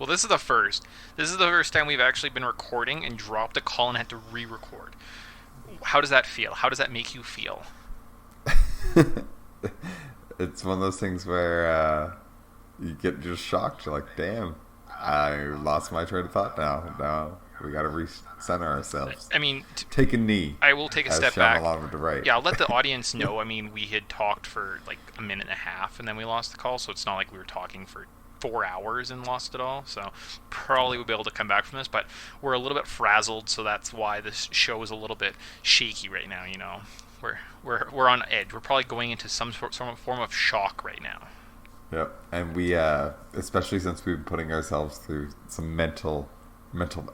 Well, this is the first. This is the first time we've actually been recording and dropped a call and had to re-record. How does that feel? How does that make you feel? It's one of those things where you get just shocked. You're like, damn, I lost my train of thought now. Now we got to recenter ourselves. I mean, Take a knee, I will take a as step Sean back. Alon would write. Yeah, I'll let the audience know. I mean, we had talked for like a minute and a half, and then we lost the call, so it's not like we were talking for 4 hours and lost it all. So probably we'll be able to come back from this, but we're a little bit frazzled, so that's why this show is a little bit shaky right now. You know, we're on edge. We're probably going into some form of shock right now. Yep, and we, especially since we've been putting ourselves through some mental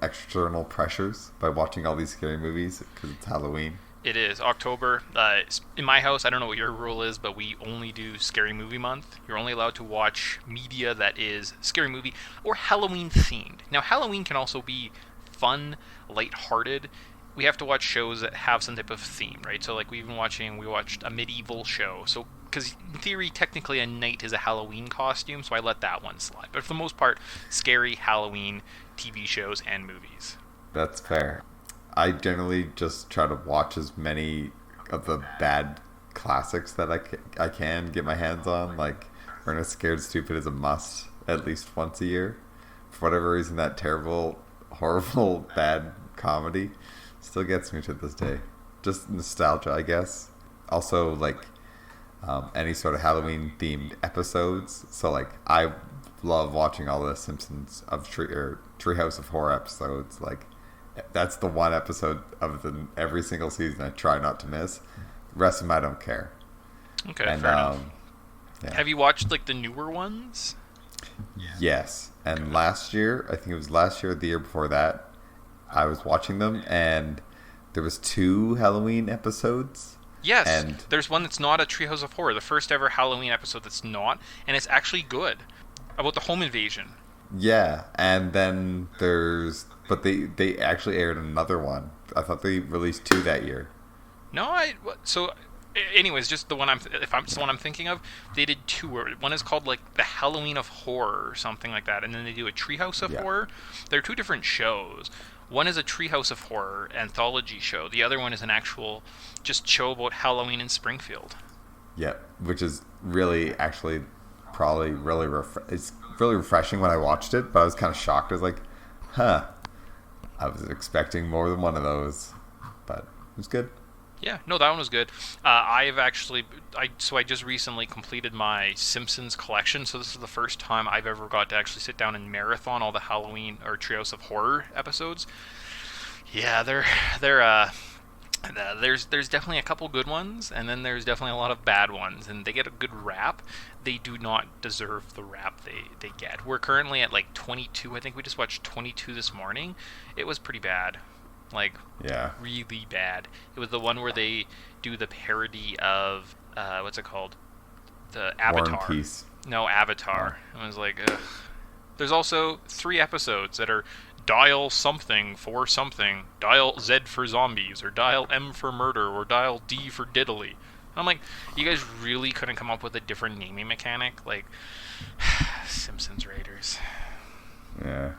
external pressures by watching all these scary movies because it's Halloween. It is October. In my house, I don't know what your rule is, but we only do Scary Movie Month. You're only allowed to watch media that is scary movie or Halloween themed. Now, Halloween can also be fun, lighthearted. We have to watch shows that have some type of theme, right? So, like we watched a medieval show. So, because in theory, technically, a knight is a Halloween costume, so I let that one slide. But for the most part, scary Halloween TV shows and movies. That's fair. I generally just try to watch as many of the bad classics that I can get my hands on. Like, Ernest Scared Stupid is a must at least once a year. For whatever reason, that terrible, horrible, bad comedy still gets me to this day. Just nostalgia, I guess. Also, like, any sort of Halloween themed episodes. So, like, I love watching all the Simpsons of Treehouse of Horror episodes. Like, that's the one episode of every single season I try not to miss. The rest of them I don't care. Okay, and, fair enough. Yeah. Have you watched like the newer ones? Yes. And last year, I think it was last year or the year before that, I was watching them and there was 2 Halloween episodes. Yes, and there's one that's not a Treehouse of Horror, the first ever Halloween episode that's not, and it's actually good, about the home invasion. Yeah, and then but they actually aired another one. I thought they released 2 that year. No, anyways, just the one it's the one I'm thinking of, they did 2. One is called like the Halloween of Horror or something like that, and then they do a Treehouse of Horror. They're 2 different shows. One is a Treehouse of Horror anthology show. The other one is an actual just show about Halloween in Springfield. Yeah, which is really actually probably really it's really refreshing when I watched it, but I was kind of shocked. I was like, huh, I was expecting more than one of those, but it was good. Yeah, no, that one was good. I just recently completed my Simpsons collection, so this is the first time I've ever got to actually sit down and marathon all the Halloween or Treehouse of Horror episodes. Yeah, there's definitely a couple good ones, and then there's definitely a lot of bad ones, and they get a good rap. They do not deserve the rap they get. We're currently at like 22. I think we just watched 22 this morning. It was pretty bad. Like, yeah, really bad. It was the one where they do the parody of what's it called? The Avatar. War and Peace. No, Avatar. Oh. I was like, ugh. There's also 3 episodes that are dial something for something, dial Z for zombies, or dial M for murder, or dial D for diddly. And I'm like, you guys really couldn't come up with a different naming mechanic? Like, Simpsons writers. Yeah.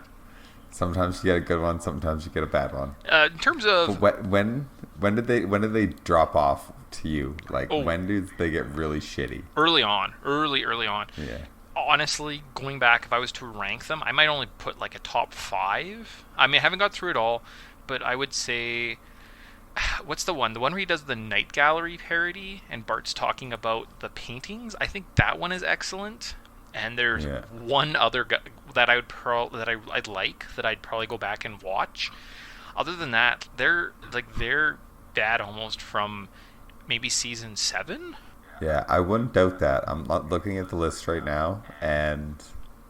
Sometimes you get a good one, sometimes you get a bad one. In terms of when did they drop off to you? Like, when did they get really shitty? Early on. Yeah. Honestly, going back, if I was to rank them, I might only put like a top 5. I mean, I haven't got through it all, but I would say, what's the one? The one where he does the Night Gallery parody and Bart's talking about the paintings. I think that one is excellent. And there's one other that I'd probably go back and watch. Other than that, they're bad almost from maybe season 7. Yeah, I wouldn't doubt that. I'm not looking at the list right now, and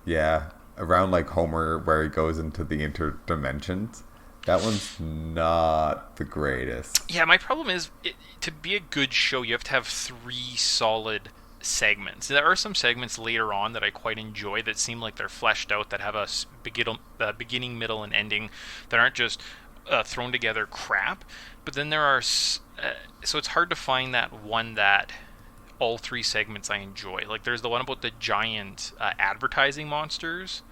yeah, around like Homer where he goes into the interdimensions, that one's not the greatest. Yeah, my problem is to be a good show, you have to have 3 solid segments. There are some segments later on that I quite enjoy that seem like they're fleshed out, that have a beginning, middle, and ending, that aren't just thrown together crap. But then there are so it's hard to find that one that all 3 segments I enjoy. Like, there's the one about the giant advertising monsters.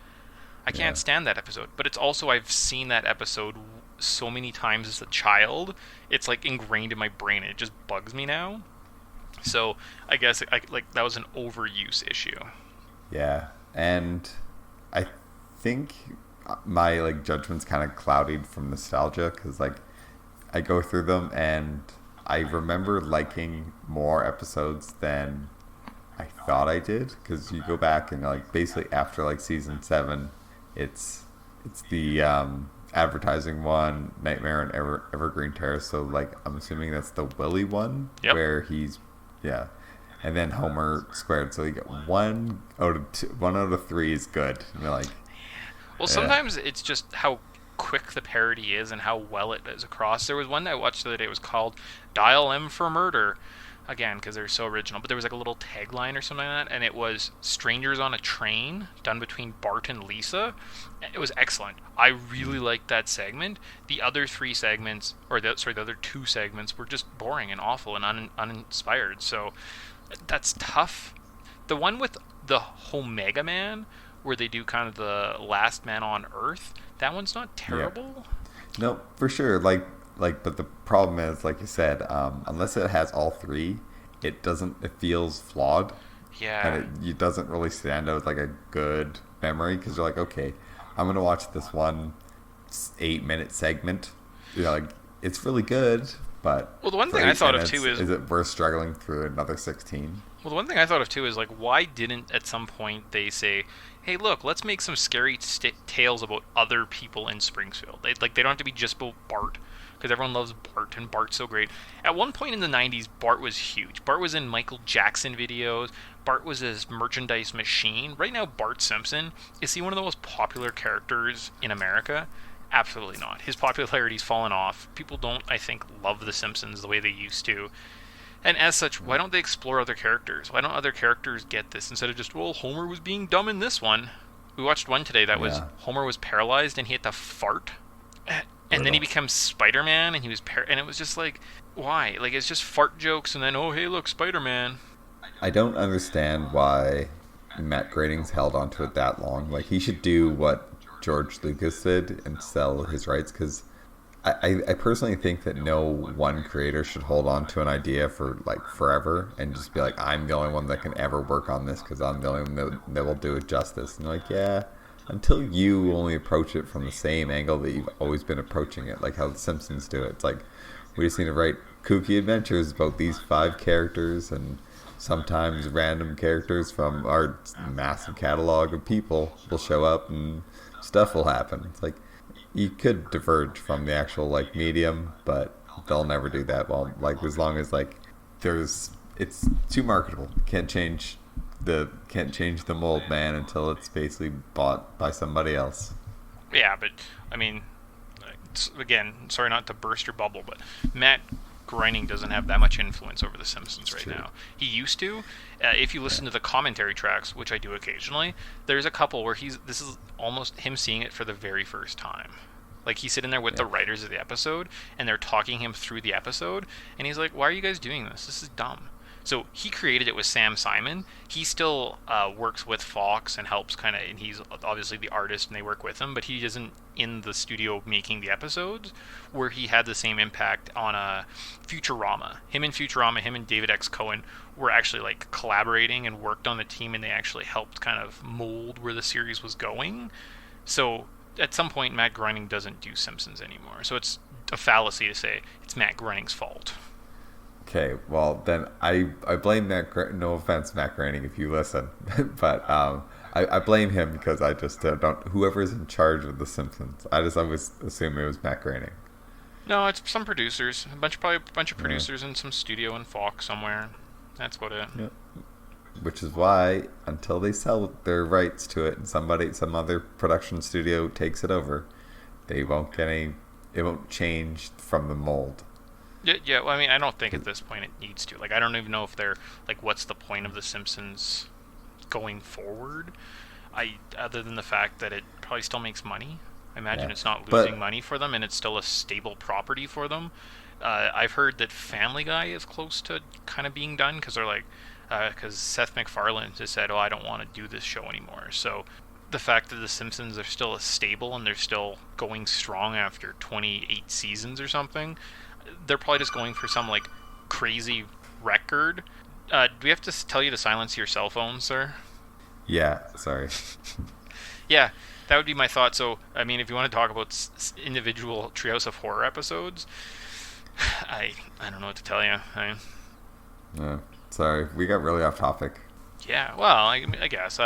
I can't Yeah. stand that episode. But it's also, I've seen that episode so many times as a child. It's like ingrained in my brain. It just bugs me now. So I guess like that was an overuse issue. Yeah. And I think my like judgment's kind of clouded from nostalgia because like I go through them and I remember liking more episodes than I thought I did because you go back and like basically after like season 7, it's it's the advertising one, Nightmare on Evergreen Terrace. So like I'm assuming that's the Willy one Yep. where he's yeah, and then Homer squared. So you get one out of two, 1 out of 3 is good. And you're like, Well, yeah, sometimes it's just how quick the parody is and how well it is across. There was one that I watched the other day. It was called "Dial M for Murder." Again, because they're so original. But there was like a little tagline or something like that, and it was "Strangers on a Train," done between Bart and Lisa. It was excellent. I really liked that segment. The other 3 segments, or the other 2 segments, were just boring and awful and uninspired. So that's tough. The one with the Omega Man, where they do kind of the last man on Earth, that one's not yeah. terrible. No, for sure. But the problem is, like you said, unless it has all 3, it doesn't. It feels flawed, and Yeah. it doesn't really stand out like a good memory because you're like, okay, I'm gonna watch this one 8-minute segment. You know, like it's really good, but Well, the one for thing I eight thought of too minutes, is it worth struggling through another 16? well, the one thing I thought of too is like, why didn't at some point they say, "Hey, look, let's make some scary tales about other people in Springfield." They don't have to be just about Bart, because everyone loves Bart and Bart's so great. At one point in the '90s, Bart was huge. Bart was in Michael Jackson videos. Bart was his merchandise machine. Right now, Bart Simpson, is he one of the most popular characters in America? Absolutely not. His popularity's fallen off. People don't, I think, love The Simpsons the way they used to. And as such, why don't they explore other characters? Why don't other characters get this instead of just, well, Homer was being dumb in this one? We watched one today that was Yeah, Homer was paralyzed and he had to fart, and then he brutal. becomes Spider-Man and and it was just like, why? Like it's just fart jokes and then, oh hey look, Spider-Man. I don't understand why Matt Groening's held onto it that long. Like he should do what George Lucas did and sell his rights because I personally think that no one creator should hold on to an idea for like forever and just be like, I'm the only one that can ever work on this because I'm the only one that will do it justice. And like, yeah, until you only approach it from the same angle that you've always been approaching it, like how The Simpsons do it. It's like, we just need to write kooky adventures about these 5 characters and sometimes random characters from our massive catalog of people will show up and stuff will happen. It's like, you could diverge from the actual like medium, but they'll never do that. Well, like as long as like there's it's too marketable. Can't change the mold, man, until it's basically bought by somebody else. Yeah, but I mean, again, sorry not to burst your bubble, but Matt Groening doesn't have that much influence over The Simpsons It's right true. now. He used to. If you Yeah. listen to the commentary tracks, which I do occasionally, there's a couple where this is almost him seeing it for the very first time. Like he's sitting there with Yeah. the writers of the episode, and they're talking him through the episode, and he's like, "Why are you guys doing this? This is dumb." So he created it with Sam Simon. He still works with Fox and helps kind of, and he's obviously the artist, and they work with him, but he isn't in the studio making the episodes. Where he had the same impact on Futurama. Him and David X. Cohen were actually like collaborating and worked on the team, and they actually helped kind of mold where the series was going. So at some point, Matt Groening doesn't do Simpsons anymore. So it's a fallacy to say it's Matt Groening's fault. Okay, well then I blame Matt. No offense, Matt Groening, if you listen, but I blame him because I just don't. Whoever's in charge of The Simpsons, I just always assume it was Matt Groening. No, it's some producers, probably a bunch of Yeah. producers in some studio in Fox somewhere. That's about it. Yeah. Which is why until they sell their rights to it and some other production studio takes it over, they won't get any. It won't change from the mold. Yeah, yeah. Well, I mean, I don't think at this point it needs to. Like, I don't even know if they're like, what's the point of The Simpsons going forward? Other than the fact that it probably still makes money. I imagine Yeah, it's not losing but money for them, and it's still a stable property for them. I've heard that Family Guy is close to kind of being done because they're like, because Seth MacFarlane has said, "Oh, I don't want to do this show anymore." So the fact that the Simpsons are still stable and they're still going strong after 28 seasons or something. They're probably just going for some like crazy record. Do we have to tell you to silence your cell phone, sir? Yeah, sorry. Yeah, that would be my thought. So, I mean, if you want to talk about individual Treehouse of Horror episodes, I don't know what to tell you. Yeah, sorry, we got really off topic. Yeah, well, I guess.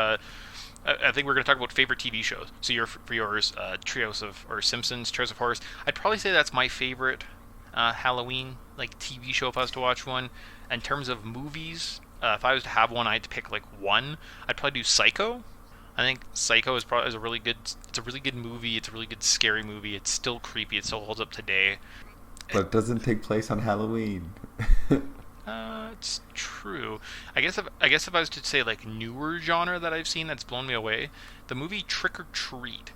I think we're going to talk about favorite TV shows. So for yours, Treehouse of or Simpsons, Treehouse of Horrors. I'd probably say that's my favorite Halloween like TV show if I was to watch one. In terms of movies, if I was to have one, I had to pick like one. I'd probably do Psycho. I think Psycho is a really good. It's a really good movie. It's a really good scary movie. It's still creepy. It still holds up today. But it doesn't take place on Halloween. It's true. I guess if I was to say like newer genre that I've seen that's blown me away, the movie Trick or Treat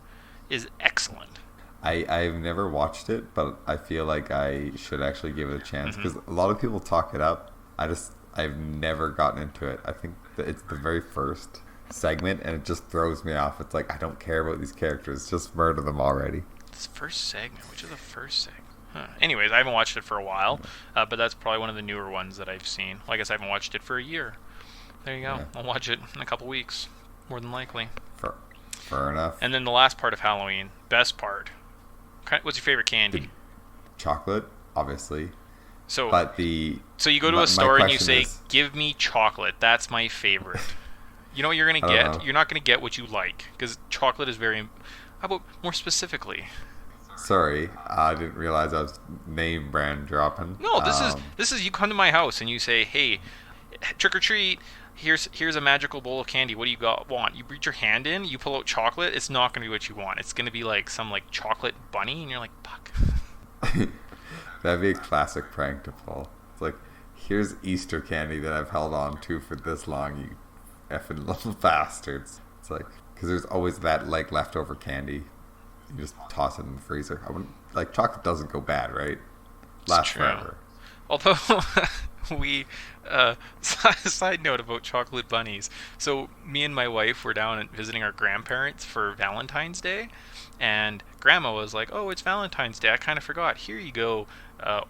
is excellent. I've never watched it, but I feel like I should actually give it a chance because a lot of people talk it up. I've never gotten into it. I think that it's the very first segment and it just throws me off. It's like I don't care about these characters, just murder them already. This first segment, which is the first segment? Huh. Anyways, I haven't watched it for a while, but that's probably one of the newer ones that I've seen. Well, I guess I haven't watched it for a year. There you go. Yeah. I'll watch it in a couple weeks, more than likely. Fair enough. And then the last part of Halloween, best part. What's your favorite candy? Chocolate, obviously. So you go to a store and you say, "Give me chocolate." That's my favorite. You know what you're gonna get? You're not gonna get what you like because chocolate is very. How about more specifically? Sorry, I didn't realize I was name brand dropping. No, this is you come to my house and you say, "Hey, trick or treat. Here's a magical bowl of candy. What do you want?" You reach your hand in, you pull out chocolate. It's not gonna be what you want. It's gonna be like some like chocolate bunny, and you're like, "Fuck." That'd be a classic prank to pull. It's like, here's Easter candy that I've held on to for this long, you effing little bastards. It's like, because there's always that like leftover candy. You just toss it in the freezer. Chocolate doesn't go bad, right? Lasts forever. Although we side note about chocolate bunnies. So me and my wife were down and visiting our grandparents for Valentine's Day, and Grandma was like, "Oh, it's Valentine's Day. I kind of forgot. Here you go,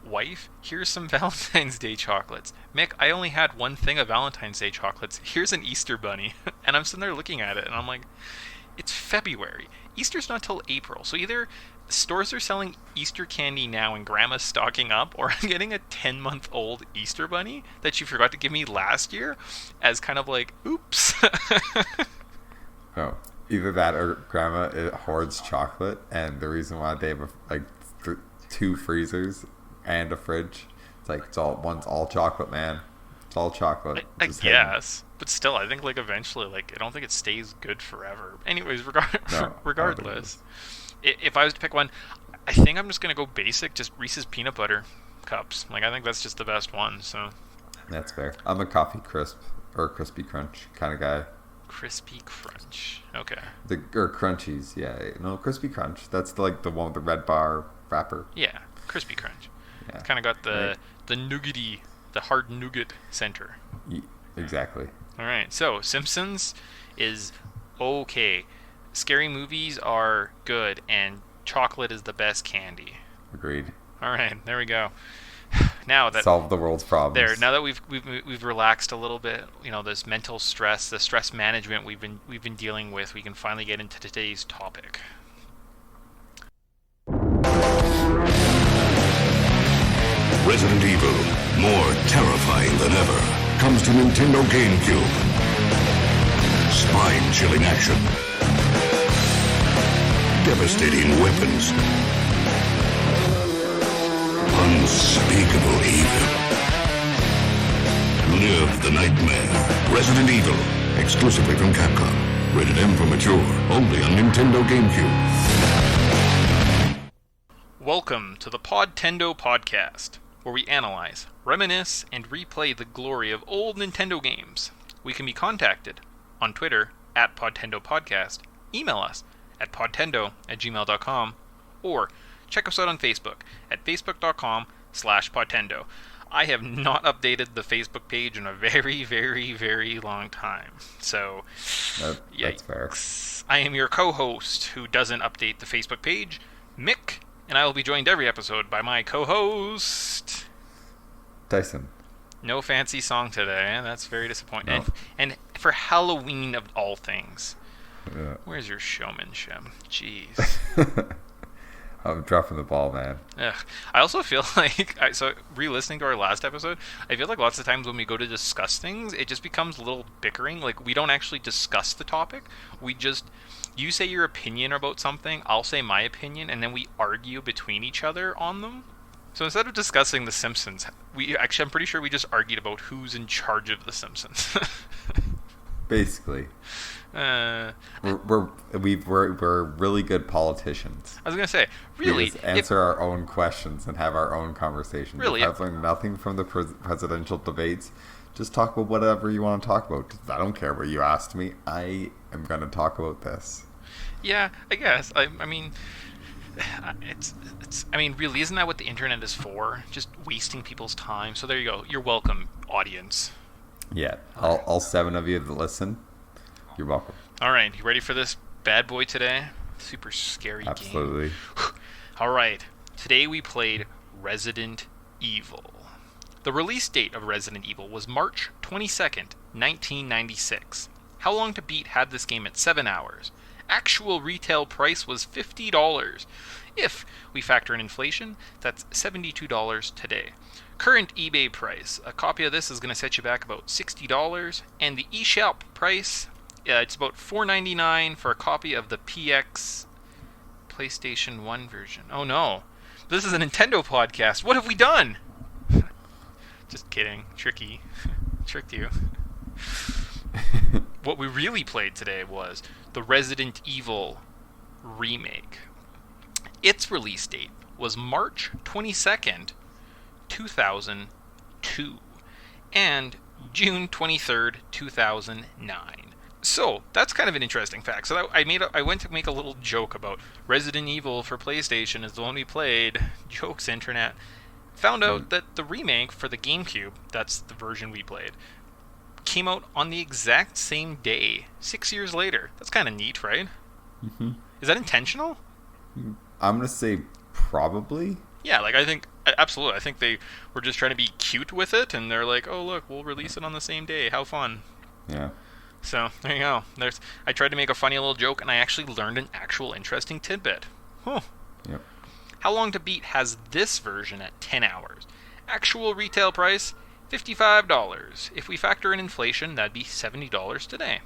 wife. Here's some Valentine's Day chocolates." Mick, I only had one thing of Valentine's Day chocolates. Here's an Easter bunny, and I'm sitting there looking at it, and I'm like, it's February. Easter's not till April. So either stores are selling Easter candy now and Grandma's stocking up, or I'm getting a 10-month-old Easter bunny that she forgot to give me last year as kind of like, oops. Oh, either that or Grandma hoards chocolate, and the reason why they have two freezers and a fridge, it's like one's all chocolate, man. It's all chocolate. I guess. But still, I think like eventually, like I don't think it stays good forever. Anyways, regardless, if I was to pick one, I think I'm just gonna go basic, just Reese's peanut butter cups. Like I think that's just the best one. So that's fair. I'm a coffee crisp or crispy crunch kind of guy. Crispy crunch. Okay. Or crunchies, yeah. No, crispy crunch. That's the one with the red bar wrapper. Yeah, crispy crunch. Yeah. It's kind of got the nougaty, the hard nougat center. Yeah, exactly. All right, so Simpsons is okay. Scary movies are good, and chocolate is the best candy. Agreed. All right, there we go. Now that solve the world's problems. Now that we've relaxed a little bit, this mental stress, the stress management we've been dealing with, we can finally get into today's topic. Resident Evil, more terrifying than ever, comes to Nintendo GameCube. Spine-chilling action. Devastating weapons. Unspeakable evil. Live the nightmare. Resident Evil, exclusively from Capcom. Rated M for mature, only on Nintendo GameCube. Welcome to the Podtendo podcast, where we analyze, reminisce, and replay the glory of old Nintendo games. We can be contacted on Twitter at Podtendo Podcast, email us at podtendo@gmail.com, or check us out on Facebook at facebook.com/Podtendo. I have not updated the Facebook page in a very, very, very long time. So, That's fair. yikes. I am your co-host who doesn't update the Facebook page, Mick, and I will be joined every episode by my co-host... Tyson. No fancy song today. That's very disappointing. No. And for Halloween of all things, Yeah. where's your showmanship? Jeez. I'm dropping the ball, man. Ugh. I also feel like, so re-listening to our last episode, I feel like lots of times when we go to discuss things, it just becomes a little bickering. Like, we don't actually discuss the topic. We just, you say your opinion about something, I'll say my opinion, and then we argue between each other on them. So instead of discussing The Simpsons, I'm pretty sure we just argued about who's in charge of The Simpsons. Basically. We're really good politicians. I was gonna say, really, we just answer our own questions and have our own conversations. Really, if I've learned nothing from the presidential debates, just talk about whatever you want to talk about. I don't care what you asked me. I am going to talk about this. Yeah, I guess. I mean, it's. I mean, really, isn't that what the internet is for? Just wasting people's time. So there you go. You're welcome, audience. Yeah, all 7 of you that listen, you're welcome. All right, you ready for this bad boy today? Super scary Absolutely. game. All right, today we played Resident Evil. The release date of Resident Evil was March 22nd, 1996. How Long to Beat had this game at 7 hours. Actual retail price was $50. If we factor in inflation, that's $72 today. Current eBay price, a copy of this is going to set you back about $60, and the eShop price, it's about $4.99 for a copy of the PX PlayStation 1 version. Oh no, this is a Nintendo podcast. What have we done? Just kidding. Tricky. Tricked you. What we really played today was the Resident Evil remake. Its release date was March 22nd, 2002, and June 23rd, 2009. So that's kind of an interesting fact. So I went to make a little joke about Resident Evil for PlayStation is the one we played. Jokes, internet. Found out that the remake for the GameCube, that's the version we played, came out on the exact same day, 6 years later. That's kind of neat, right? Mm-hmm. Is that intentional? I'm going to say probably. Yeah, like I think, absolutely. I think they were just trying to be cute with it, and they're like, oh, look, we'll release it on the same day. How fun. Yeah. So, there you go. I tried to make a funny little joke, and I actually learned an actual interesting tidbit. Huh. Yep. How Long to Beat has this version at 10 hours. Actual retail price, $55. If we factor in inflation, that'd be $70 today.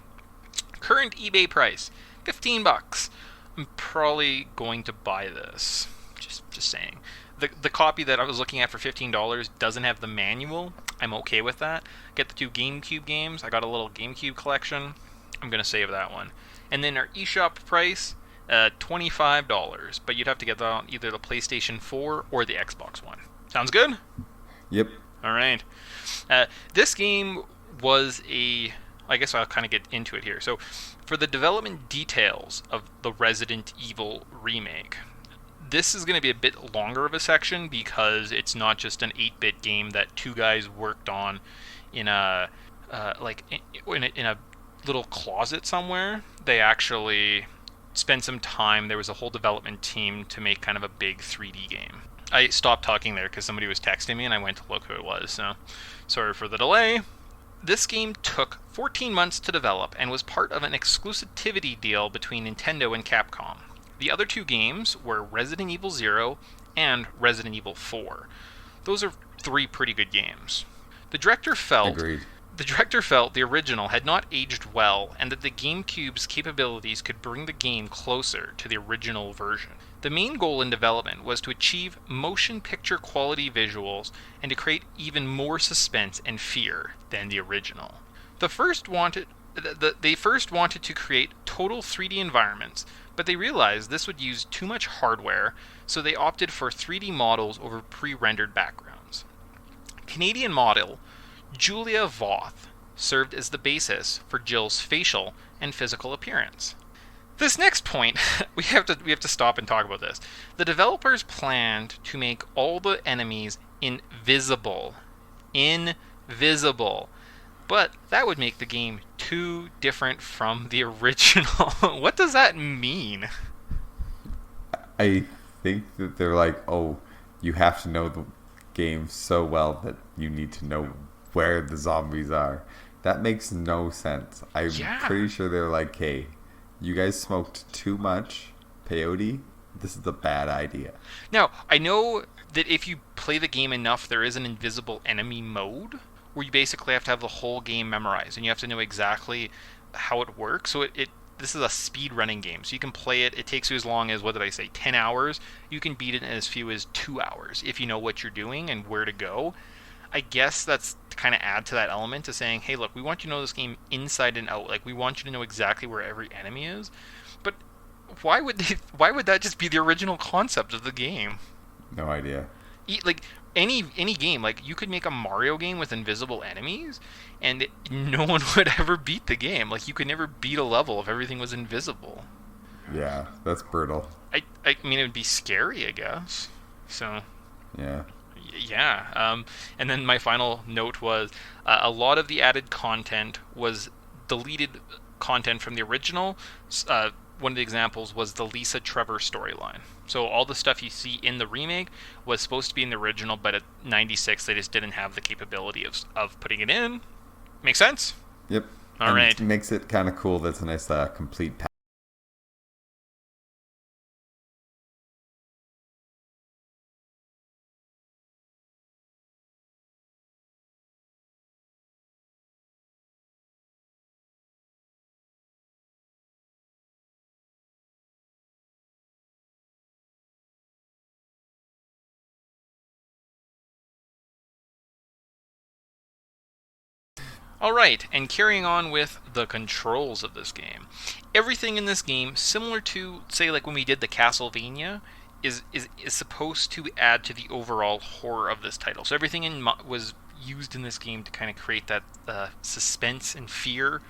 Current eBay price, $15. I'm probably going to buy this. Just saying. The copy that I was looking at for $15 doesn't have the manual. I'm okay with that. Get the 2 GameCube games. I got a little GameCube collection. I'm going to save that one. And then our eShop price, $25. But you'd have to get that on either the PlayStation 4 or the Xbox One. Sounds good? Yep. All right. This game was I guess I'll kind of get into it here. So, for the development details of the Resident Evil remake, this is going to be a bit longer of a section because it's not just an 8-bit game that 2 guys worked on in a little closet somewhere. They actually spent some time. There was a whole development team to make kind of a big 3D game. I stopped talking there because somebody was texting me and I went to look who it was, so sorry for the delay. This game took 14 months to develop and was part of an exclusivity deal between Nintendo and Capcom. The other 2 games were Resident Evil 0 and Resident Evil 4. Those are 3 pretty good games. The director felt Agreed. The director felt the original had not aged well and that the GameCube's capabilities could bring the game closer to the original version. The main goal in development was to achieve motion picture quality visuals and to create even more suspense and fear than the original. They first wanted to create total 3D environments, but they realized this would use too much hardware, so they opted for 3D models over pre-rendered backgrounds. Canadian model Julia Voth served as the basis for Jill's facial and physical appearance. This next point, we have to stop and talk about this. The developers planned to make all the enemies invisible invisible. But that would make the game too different from the original. What does that mean? I think that they're like, oh, you have to know the game so well that you need to know where the zombies are. That makes no sense. I'm Yeah. pretty sure they're like, hey, you guys smoked too much peyote. This is a bad idea. Now, I know that if you play the game enough, there is an invisible enemy mode where you basically have to have the whole game memorized and you have to know exactly how it works. So it this is a speed running game. So you can play it. It takes you as long as, what did I say, 10 hours. You can beat it in as few as 2 hours if you know what you're doing and where to go. I guess that's to kind of add to that element to saying, hey, look, we want you to know this game inside and out. Like, we want you to know exactly where every enemy is. But why would that just be the original concept of the game? No idea. Like any game, like you could make a Mario game with invisible enemies, and no one would ever beat the game. Like you could never beat a level if everything was invisible. Yeah, that's brutal. I mean, it would be scary, I guess. So Yeah. yeah. And then my final note was a lot of the added content was deleted content from the original. One of the examples was the Lisa Trevor storyline. So all the stuff you see in the remake was supposed to be in the original, but at 96 they just didn't have the capability of putting it in. Make sense? Yep. All and right. It makes it kind of cool. That's a nice complete pack. All right, and carrying on with the controls of this game. Everything in this game, similar to, say, like when we did the Castlevania, is supposed to add to the overall horror of this title. So everything was used in this game to kind of create that suspense and fear.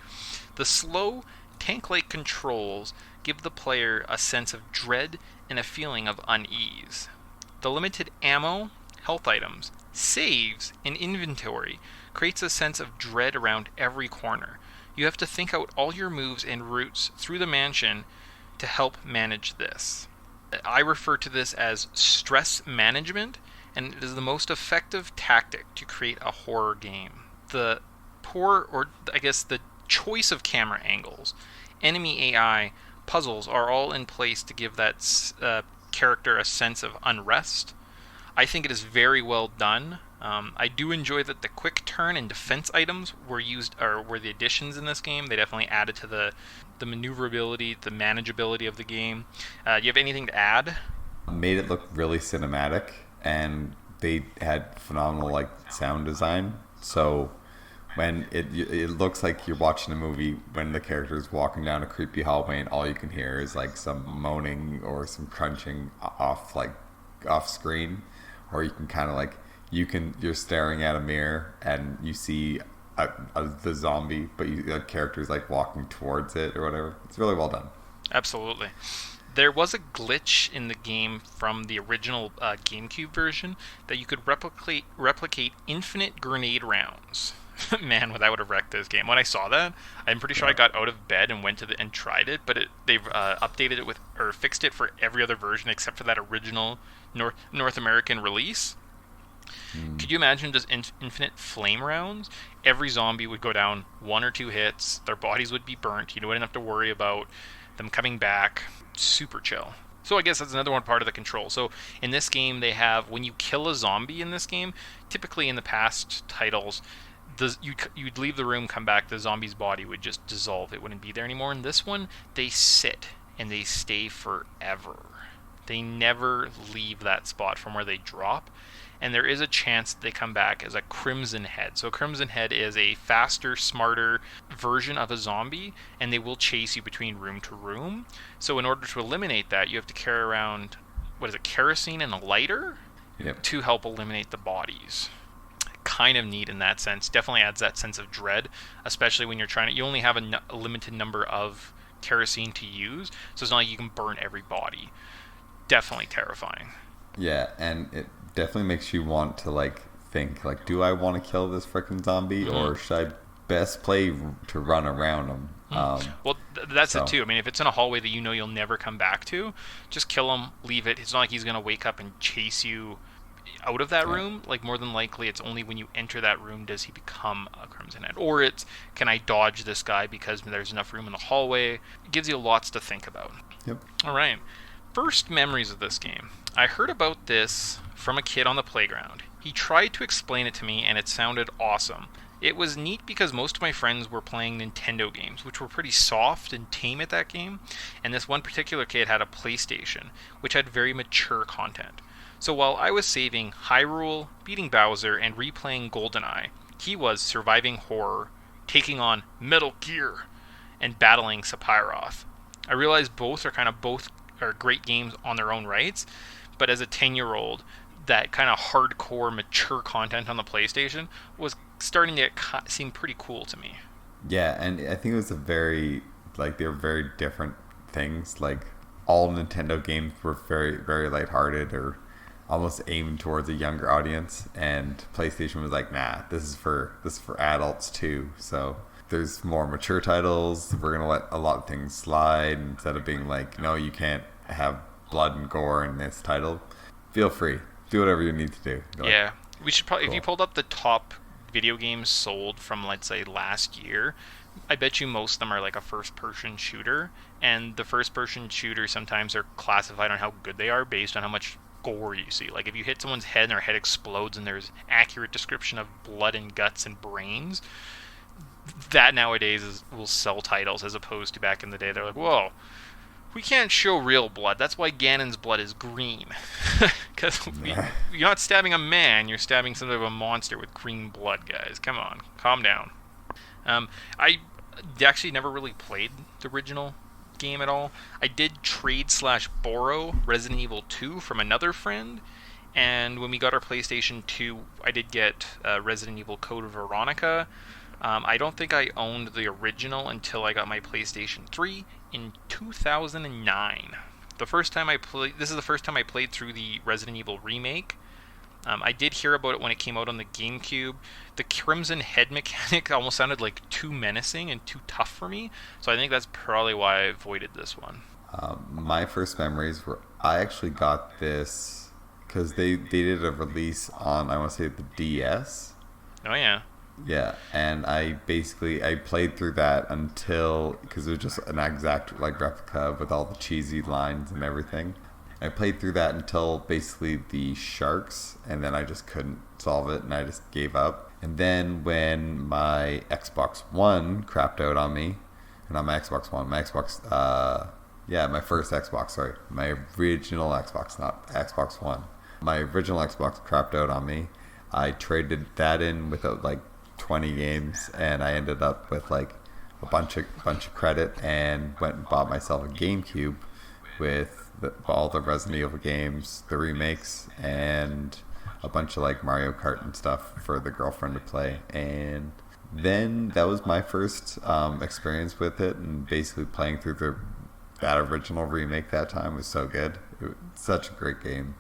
The slow, tank-like controls give the player a sense of dread and a feeling of unease. The limited ammo, health items, saves, and inventory creates a sense of dread around every corner. You have to think out all your moves and routes through the mansion to help manage this. I refer to this as stress management, and it is the most effective tactic to create a horror game. The poor, or I guess the choice of camera angles, enemy AI, puzzles are all in place to give that character a sense of unrest. I think it is very well done. I do enjoy that the quick turn and defense items were used, or were the additions in this game. They definitely added to the maneuverability, the manageability of the game. Do you have anything to add? Made it look really cinematic, and they had phenomenal like sound design. So when it looks like you're watching a movie when the character is walking down a creepy hallway and all you can hear is like some moaning or some crunching off screen, or you can kind of like you're staring at a mirror and you see the zombie, but the character's like walking towards it or whatever. It's really well done. Absolutely. There was a glitch in the game from the original GameCube version that you could replicate infinite grenade rounds. Man, that would have wrecked this game. When I saw that, I'm pretty sure I got out of bed and went and tried it. But they've updated it or fixed it for every other version except for that original North American release. Could you imagine just infinite flame rounds? Every zombie would go down 1 or 2 hits. Their bodies would be burnt. You wouldn't have to worry about them coming back. Super chill. So I guess that's another one part of the control. So in this game, they have, when you kill a zombie in this game, typically in the past titles, you'd leave the room, come back, the zombie's body would just dissolve. It wouldn't be there anymore. In this one, they sit and they stay forever. They never leave that spot from where they drop. And there is a chance they come back as a Crimson Head. So a Crimson Head is a faster, smarter version of a zombie, and they will chase you between room to room. So in order to eliminate that, you have to carry around, kerosene and a lighter? Yep. To help eliminate the bodies. Kind of neat in that sense. Definitely adds that sense of dread, especially when you only have a limited number of kerosene to use, so it's not like you can burn every body. Definitely terrifying. Yeah, and it definitely makes you want to like think like, do I want to kill this freaking zombie or should I best play to run around him? Well, that's So it too. I mean, if it's in a hallway that you know you'll never come back to, just kill him, leave it. It's not like he's gonna wake up and chase you out of that yeah, room. Like, more than likely, it's only when you enter that room does he become a Crimson Head. Or it's, can I dodge this guy because there's enough room in the hallway? It gives you lots to think about. yep. All right. First memories of this game. I heard about this from a kid on the playground. He tried to explain it to me, and it sounded awesome. It was neat because most of my friends were playing Nintendo games, which were pretty soft and tame at that game, and this one particular kid had a PlayStation, which had very mature content. So while I was saving Hyrule, beating Bowser, and replaying GoldenEye, he was surviving horror, taking on Metal Gear, and battling Sephiroth. I realized both are great games on their own rights, but as a 10-year-old, that kind of hardcore, mature content on the PlayStation was starting to seem pretty cool to me. Yeah, and I think it was a very like they were very different things. Like all Nintendo games were very very lighthearted or almost aimed towards a younger audience, and PlayStation was like, nah, this is for adults too. So there's more mature titles. We're gonna let a lot of things slide instead of being like, no, you can't have blood and gore in this title. Feel free, do whatever you need to do. Yeah, we should probably, cool. if you pulled up the top video games sold from, let's say, last year, I bet you most of them are like a first-person shooter, and the first-person shooters sometimes are classified on how good they are based on how much gore you see. Like, if you hit someone's head and their head explodes and there's accurate description of blood and guts and brains, that nowadays will sell titles, as opposed to back in the day they're like, whoa, we can't show real blood. That's why Ganon's blood is green. Because you're not stabbing a man, you're stabbing some sort of a monster with green blood, guys. Come on, calm down. I actually never really played the original game at all. I did trade/borrow Resident Evil 2 from another friend, and when we got our PlayStation 2, I did get Resident Evil Code Veronica. I don't think I owned the original until I got my PlayStation 3 in 2009. This is the first time I played through the Resident Evil remake. I did hear about it when it came out on the GameCube. The Crimson Head mechanic almost sounded like too menacing and too tough for me, so I think that's probably why I avoided this one. My first memories were I actually got this because they did a release on, I want to say, the DS. Oh yeah. Yeah, and I played through that until, because it was just an exact like replica with all the cheesy lines and everything. I played through that until basically the sharks, and then I just couldn't solve it and I just gave up. And then when my Xbox One crapped out on me, not my Xbox One, my Xbox, my first Xbox, sorry, my original Xbox, not Xbox One. My original Xbox crapped out on me. I traded that in without like 20 games, and I ended up with like a bunch of credit and went and bought myself a GameCube with all the Resident Evil games, the remakes, and a bunch of like Mario Kart and stuff for the girlfriend to play. And then that was my first experience with it, and basically playing through that original remake that time was so good. It was such a great game.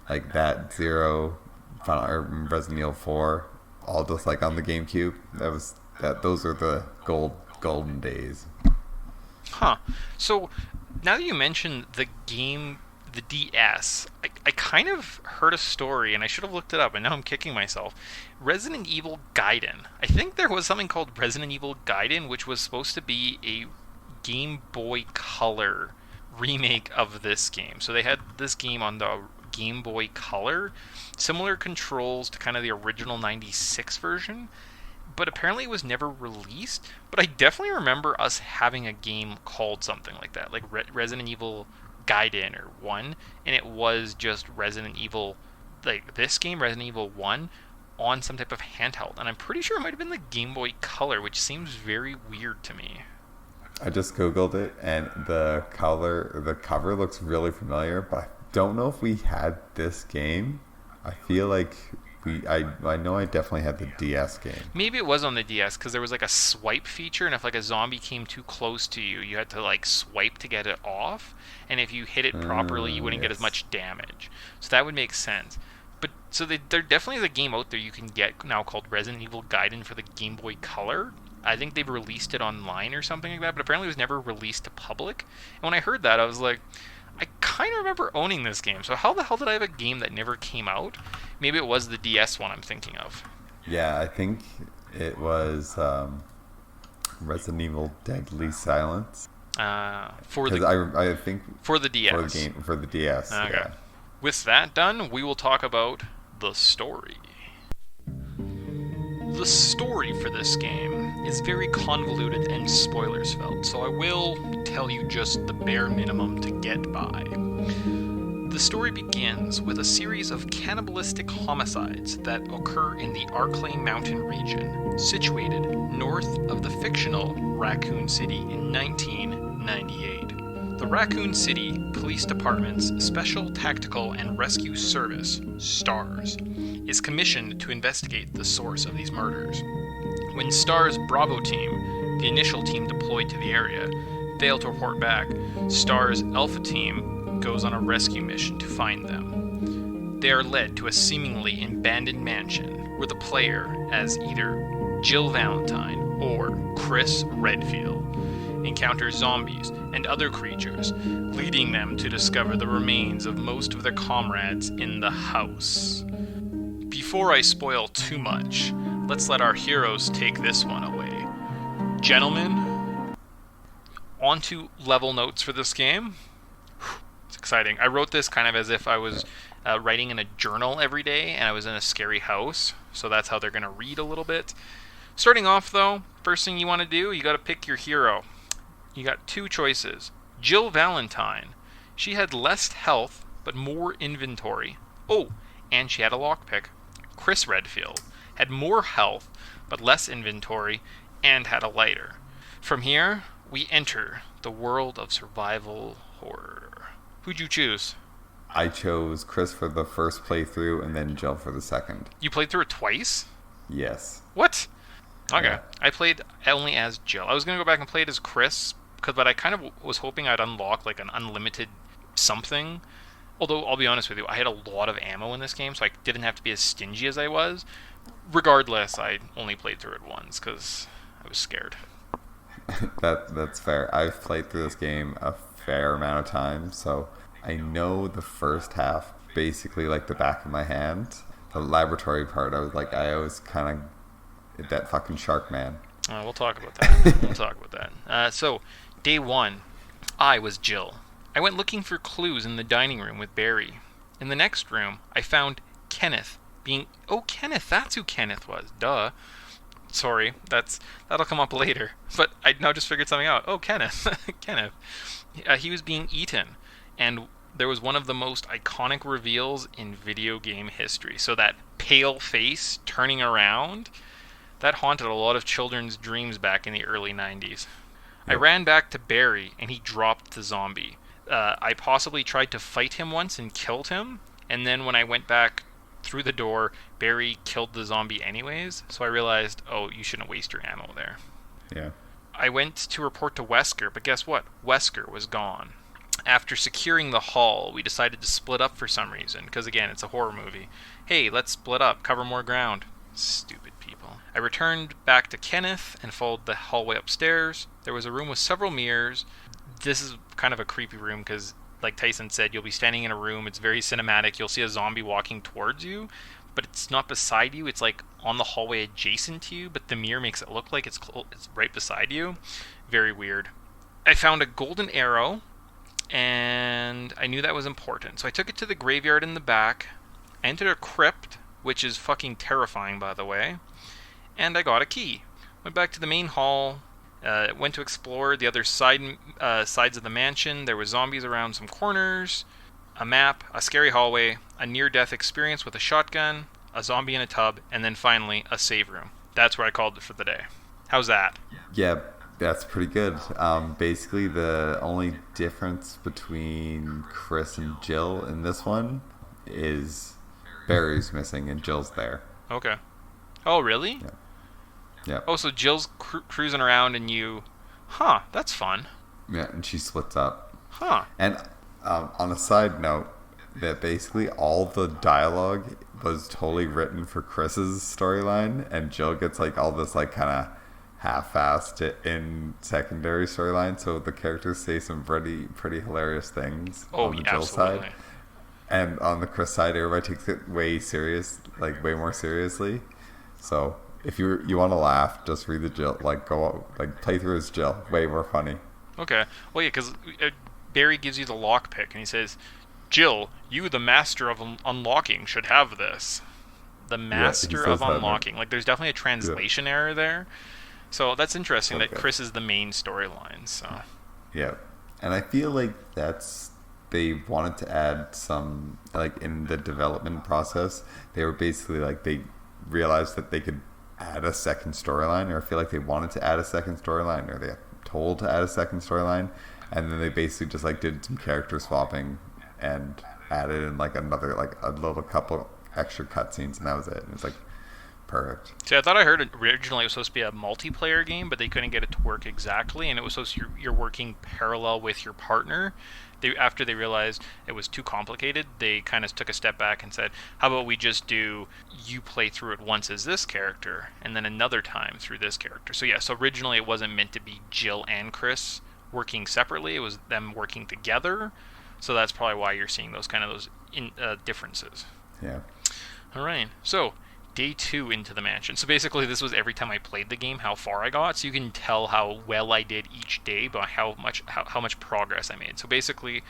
Like that Zero, Resident Evil 4, all just like on the GameCube. Those are the golden days. Huh. So now that you mention the game, the DS, I kind of heard a story, and I should have looked it up, and now I'm kicking myself. Resident Evil Gaiden. I think there was something called Resident Evil Gaiden, which was supposed to be a Game Boy Color remake of this game. So they had this game on the Game Boy Color, similar controls to kind of the original 96 version, but apparently it was never released. But I definitely remember us having a game called something like that, like Resident Evil Gaiden or 1, and it was just Resident Evil, like this game, Resident Evil 1, on some type of handheld. And I'm pretty sure it might have been the Game Boy Color, which seems very weird to me. I just googled it, and the cover looks really familiar, but I don't know if we had this game. I feel like I know I definitely had the DS game. Maybe it was on the DS, because there was like a swipe feature, and if like a zombie came too close to you, you had to like swipe to get it off, and if you hit it properly, you wouldn't get as much damage. So that would make sense. But so there definitely is a game out there you can get now called Resident Evil Gaiden for the Game Boy Color. I think they've released it online or something like that, but apparently it was never released to public. And when I heard that, I was like, I kind of remember owning this game. So how the hell did I have a game that never came out? Maybe it was the DS one I'm thinking of. Yeah, I think it was Resident Evil Deadly Silence. For the I think for the DS. For the DS. Okay. Yeah. With that done, we will talk about the story. The story for this game is very convoluted and spoilers filled, so I will tell you just the bare minimum to get by. The story begins with a series of cannibalistic homicides that occur in the Arklay Mountain region, situated north of the fictional Raccoon City in 1998. The Raccoon City Police Department's Special Tactical and Rescue Service, STARS, is commissioned to investigate the source of these murders. When STARS Bravo team, the initial team deployed to the area, fail to report back, STARS Alpha team goes on a rescue mission to find them. They are led to a seemingly abandoned mansion where the player, as either Jill Valentine or Chris Redfield, encounters zombies and other creatures, leading them to discover the remains of most of their comrades in the house. Before I spoil too much, let's let our heroes take this one away. Gentlemen, on to level notes for this game. It's exciting. I wrote this kind of as if I was writing in a journal every day and I was in a scary house, so that's how they're going to read a little bit. Starting off though, first thing you want to do, you got to pick your hero. You got two choices. Jill Valentine. She had less health, but more inventory. Oh, and she had a lockpick. Chris Redfield had more health, but less inventory, and had a lighter. From here, we enter the world of survival horror. Who'd you choose? I chose Chris for the first playthrough and then Jill for the second. You played through it twice? Yes. What? Okay. Yeah. I played only as Jill. I was going to go back and play it as Chris, but I kind of was hoping I'd unlock like an unlimited something. Although, I'll be honest with you, I had a lot of ammo in this game, so I didn't have to be as stingy as I was. Regardless, I only played through it once, because I was scared. That's fair. I've played through this game a fair amount of times, so I know the first half basically like the back of my hand. The laboratory part, I was kind of that fucking shark man. We'll talk about that. So, day one, I was Jill. I went looking for clues in the dining room with Barry. In the next room, I found Kenneth Kenneth, that's who Kenneth was. Duh. Sorry, that'll come up later. But I now just figured something out. Oh, Kenneth. Kenneth. He was being eaten. And there was one of the most iconic reveals in video game history. So that pale face turning around, that haunted a lot of children's dreams back in the early 90s. Yep. I ran back to Barry, and he dropped the zombie. I possibly tried to fight him once and killed him, and then when I went back through the door, Barry killed the zombie anyways, so I realized, oh, you shouldn't waste your ammo there. Yeah. I went to report to Wesker, but guess what? Wesker was gone. After securing the hall, we decided to split up for some reason, because again, it's a horror movie. Hey, let's split up, cover more ground. Stupid people. I returned back to Kenneth and followed the hallway upstairs. There was a room with several mirrors. This is kind of a creepy room because, like Tyson said, you'll be standing in a room. It's very cinematic. You'll see a zombie walking towards you, but it's not beside you. It's like on the hallway adjacent to you, but the mirror makes it look like it's right beside you. Very weird. I found a golden arrow, and I knew that was important. So I took it to the graveyard in the back. I entered a crypt, which is fucking terrifying, by the way, and I got a key. Went back to the main hall. Went to explore the other sides of the mansion. There were zombies around some corners, a map, a scary hallway, a near-death experience with a shotgun, a zombie in a tub, and then finally a save room. That's where I called it for the day. How's that? Yeah, that's pretty good. Basically, the only difference between Chris and Jill in this one is Barry's missing and Jill's there. Okay. Oh, really? Yeah. Yeah. Oh, so Jill's cruising around and you... Huh, that's fun. Yeah, and she splits up. Huh. And on a side note, that basically all the dialogue was totally written for Chris's storyline, and Jill gets like all this like kind of half-assed in secondary storyline. So the characters say some pretty hilarious things on the Jill absolutely. side, and on the Chris side, everybody takes it way more seriously. So if you want to laugh, just read the Jill, like go out, like play through as Jill. Way more funny. Okay. Well, yeah, because Barry gives you the lockpick, and he says, "Jill, you, the master of unlocking, should have this." The Yeah, he master says of that. unlocking. Like, there's definitely a Yeah. translation error there. So that's interesting that Okay. Chris is the main storyline. So Yeah, and I feel like they wanted to add some like in the development process. They were basically like they realized that they could add a second storyline, or I feel like they wanted to add a second storyline, or they got told to add a second storyline, and then they basically just like did some character swapping and added in like another like a little couple extra cutscenes, and that was it. And it's like perfect. See, I thought I heard originally it was supposed to be a multiplayer game, but they couldn't get it to work exactly, and it was supposed to you're working parallel with your partner. After they realized it was too complicated, they kind of took a step back and said, "How about we just do you play through it once as this character, and then another time through this character?" So yeah, so originally it wasn't meant to be Jill and Chris working separately; it was them working together. So that's probably why you're seeing those differences. Yeah. All right, so day 2 into the mansion. So basically, this was every time I played the game, how far I got. So you can tell how well I did each day by how much progress I made. So basically,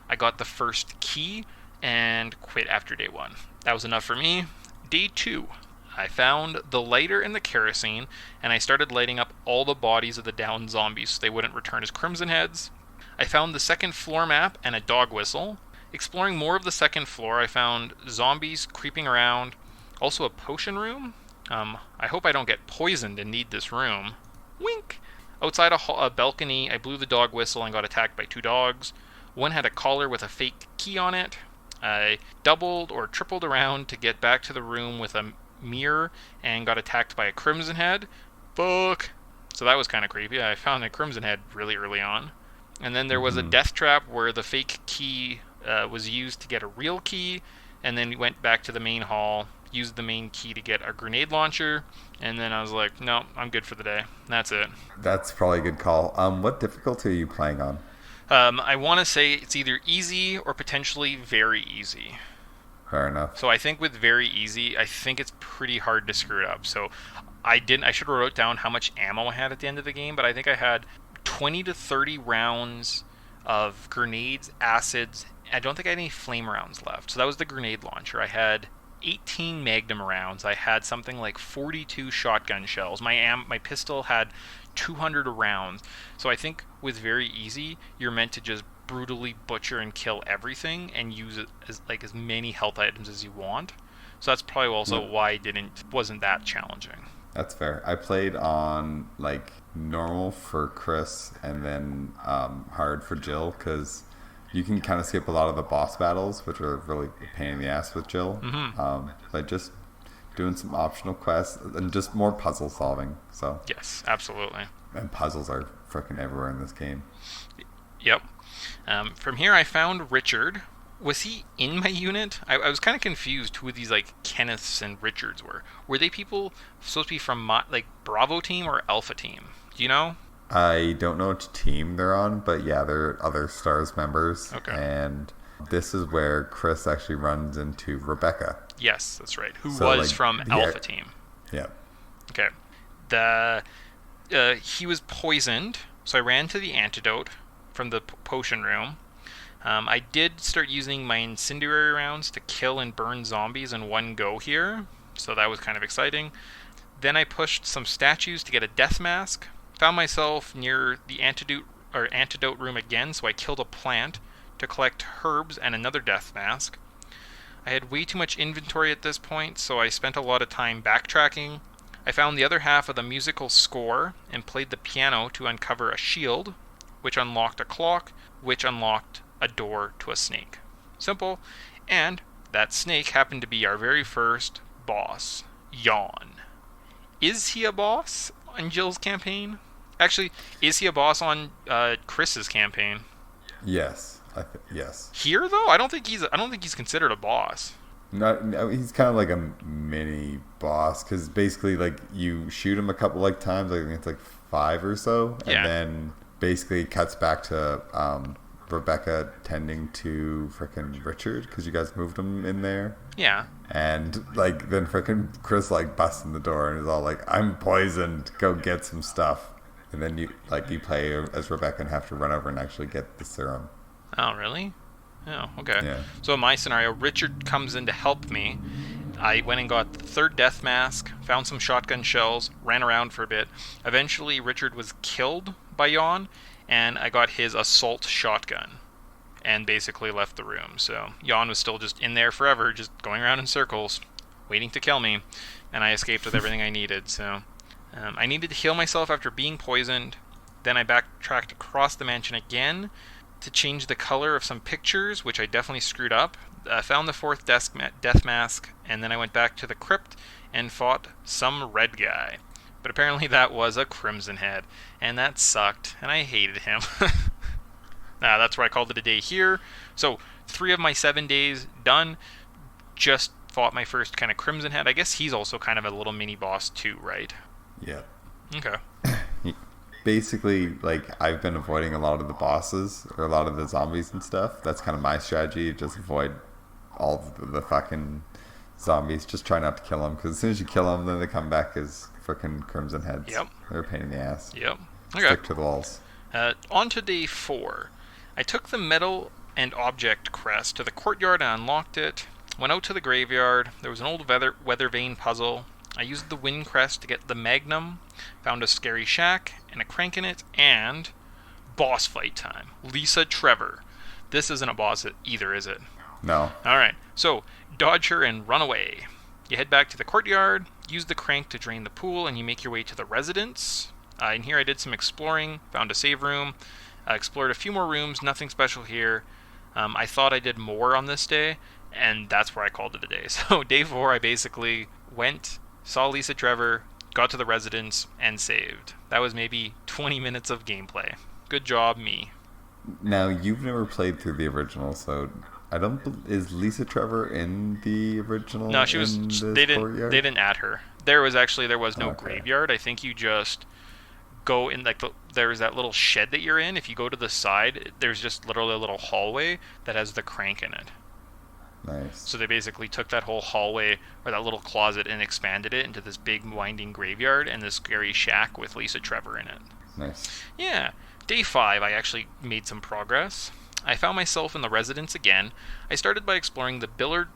I got the first key and quit after day 1. That was enough for me. Day 2, I found the lighter and the kerosene, and I started lighting up all the bodies of the downed zombies so they wouldn't return as crimson heads. I found the second floor map and a dog whistle. Exploring more of the second floor, I found zombies creeping around. Also a potion room. I hope I don't get poisoned and need this room. Wink! Outside a balcony, I blew the dog whistle and got attacked by 2 dogs. One had a collar with a fake key on it. I doubled or tripled around to get back to the room with a mirror and got attacked by a crimson head. Fuck! So that was kind of creepy. I found a crimson head really early on. And then there was a death trap where the fake key was used to get a real key, and then we went back to the main hall, used the main key to get a grenade launcher, and then I was like, no, I'm good for the day. That's it. That's probably a good call. What difficulty are you playing on? I want to say it's either easy or potentially very easy. Fair enough. So I think with very easy, I think it's pretty hard to screw it up. So I should have wrote down how much ammo I had at the end of the game, but I think I had 20 to 30 rounds of grenades, acids. I don't think I had any flame rounds left. So that was the grenade launcher. I had 18 magnum rounds. I had something like 42 shotgun shells. My pistol had 200 rounds. So I think with very easy, you're meant to just brutally butcher and kill everything and use it as many health items as you want. So that's probably also why it wasn't that challenging. That's fair. I played on like normal for Chris and then hard for Jill, because you can kind of skip a lot of the boss battles, which are really a pain in the ass with Jill. But just doing some optional quests and just more puzzle solving. So Yes, absolutely. and puzzles are freaking everywhere in this game. Yep. From here, I found Richard. Was he in my unit? I was kind of confused who these like Kenneths and Richards were. Were they people supposed to be from like Bravo team or Alpha team? Do you know? I don't know which team they're on, but yeah, they're other Stars members. Okay. And this is where Chris actually runs into Rebecca. Yes, that's right. Who So, was like, from the Alpha team? Yeah. Okay. He was poisoned, so I ran to the antidote from the potion room. I did start using my incendiary rounds to kill and burn zombies in one go here, so that was kind of exciting. Then I pushed some statues to get a death mask. Found myself near the antidote room again, so I killed a plant to collect herbs and another death mask. I had way too much inventory at this point, so I spent a lot of time backtracking. I found the other half of the musical score and played the piano to uncover a shield, which unlocked a clock, which unlocked a door to a snake. Simple. And that snake happened to be our very first boss, Yawn. Is he a boss on Jill's campaign? Actually, is he a boss on Chris's campaign? Yes. Yes. Here though, I don't think he's considered a boss. No, he's kind of like a mini boss because basically, like, you shoot him a couple like times, I think it's like 5 or so, and Yeah. then basically it cuts back to Rebecca tending to frickin' Richard because you guys moved him in there, Yeah. and like then frickin' Chris like busts in the door and is all like, "I'm poisoned. Go get some stuff." And then you play as Rebecca and have to run over and actually get the serum. Oh, really? Oh, okay. Yeah. So in my scenario, Richard comes in to help me. I went and got the third death mask, found some shotgun shells, ran around for a bit. Eventually, Richard was killed by Jan, and I got his assault shotgun and basically left the room. So Jan was still just in there forever, just going around in circles, waiting to kill me, and I escaped with everything I needed. So I needed to heal myself after being poisoned. Then I backtracked across the mansion again to change the color of some pictures, which I definitely screwed up. I found the fourth death mask, and then I went back to the crypt and fought some red guy. But apparently that was a Crimson Head, and that sucked, and I hated him. That's where I called it a day here. So 3 of my 7 days done. Just fought my first kind of Crimson Head. I guess he's also kind of a little mini boss too, right? Yeah. Okay. Basically, like, I've been avoiding a lot of the bosses or a lot of the zombies and stuff. That's kind of my strategy. Just avoid all the fucking zombies. Just try not to kill them, because as soon as you kill them, then they come back as freaking Crimson Heads. Yep. They're a pain in the ass. Yep. Okay. Stick to the walls. On to day 4. I took the metal and object crest to the courtyard and unlocked it. Went out to the graveyard. There was an old weather vane puzzle. I used the wind crest to get the magnum. Found a scary shack and a crank in it. And boss fight time. Lisa Trevor. This isn't a boss either, is it? No. Alright, so dodge her and run away. You head back to the courtyard, use the crank to drain the pool, and you make your way to the residence. In here I did some exploring, found a save room, explored a few more rooms, nothing special here. I thought I did more on this day, and that's where I called it a day. So day 4 I basically went, saw Lisa Trevor, got to the residence, and saved. That was maybe 20 minutes of gameplay. Good job, me. Now, you've never played through the original, so I don't. Is Lisa Trevor in the original? No, she was. They didn't add her. There was no graveyard. I think you just go in, like, there's that little shed that you're in. If you go to the side, there's just literally a little hallway that has the crank in it. Nice. So they basically took that whole hallway or that little closet and expanded it into this big winding graveyard and this scary shack with Lisa Trevor in it. Nice. Yeah. Day 5, I actually made some progress. I found myself in the residence again. I started by exploring the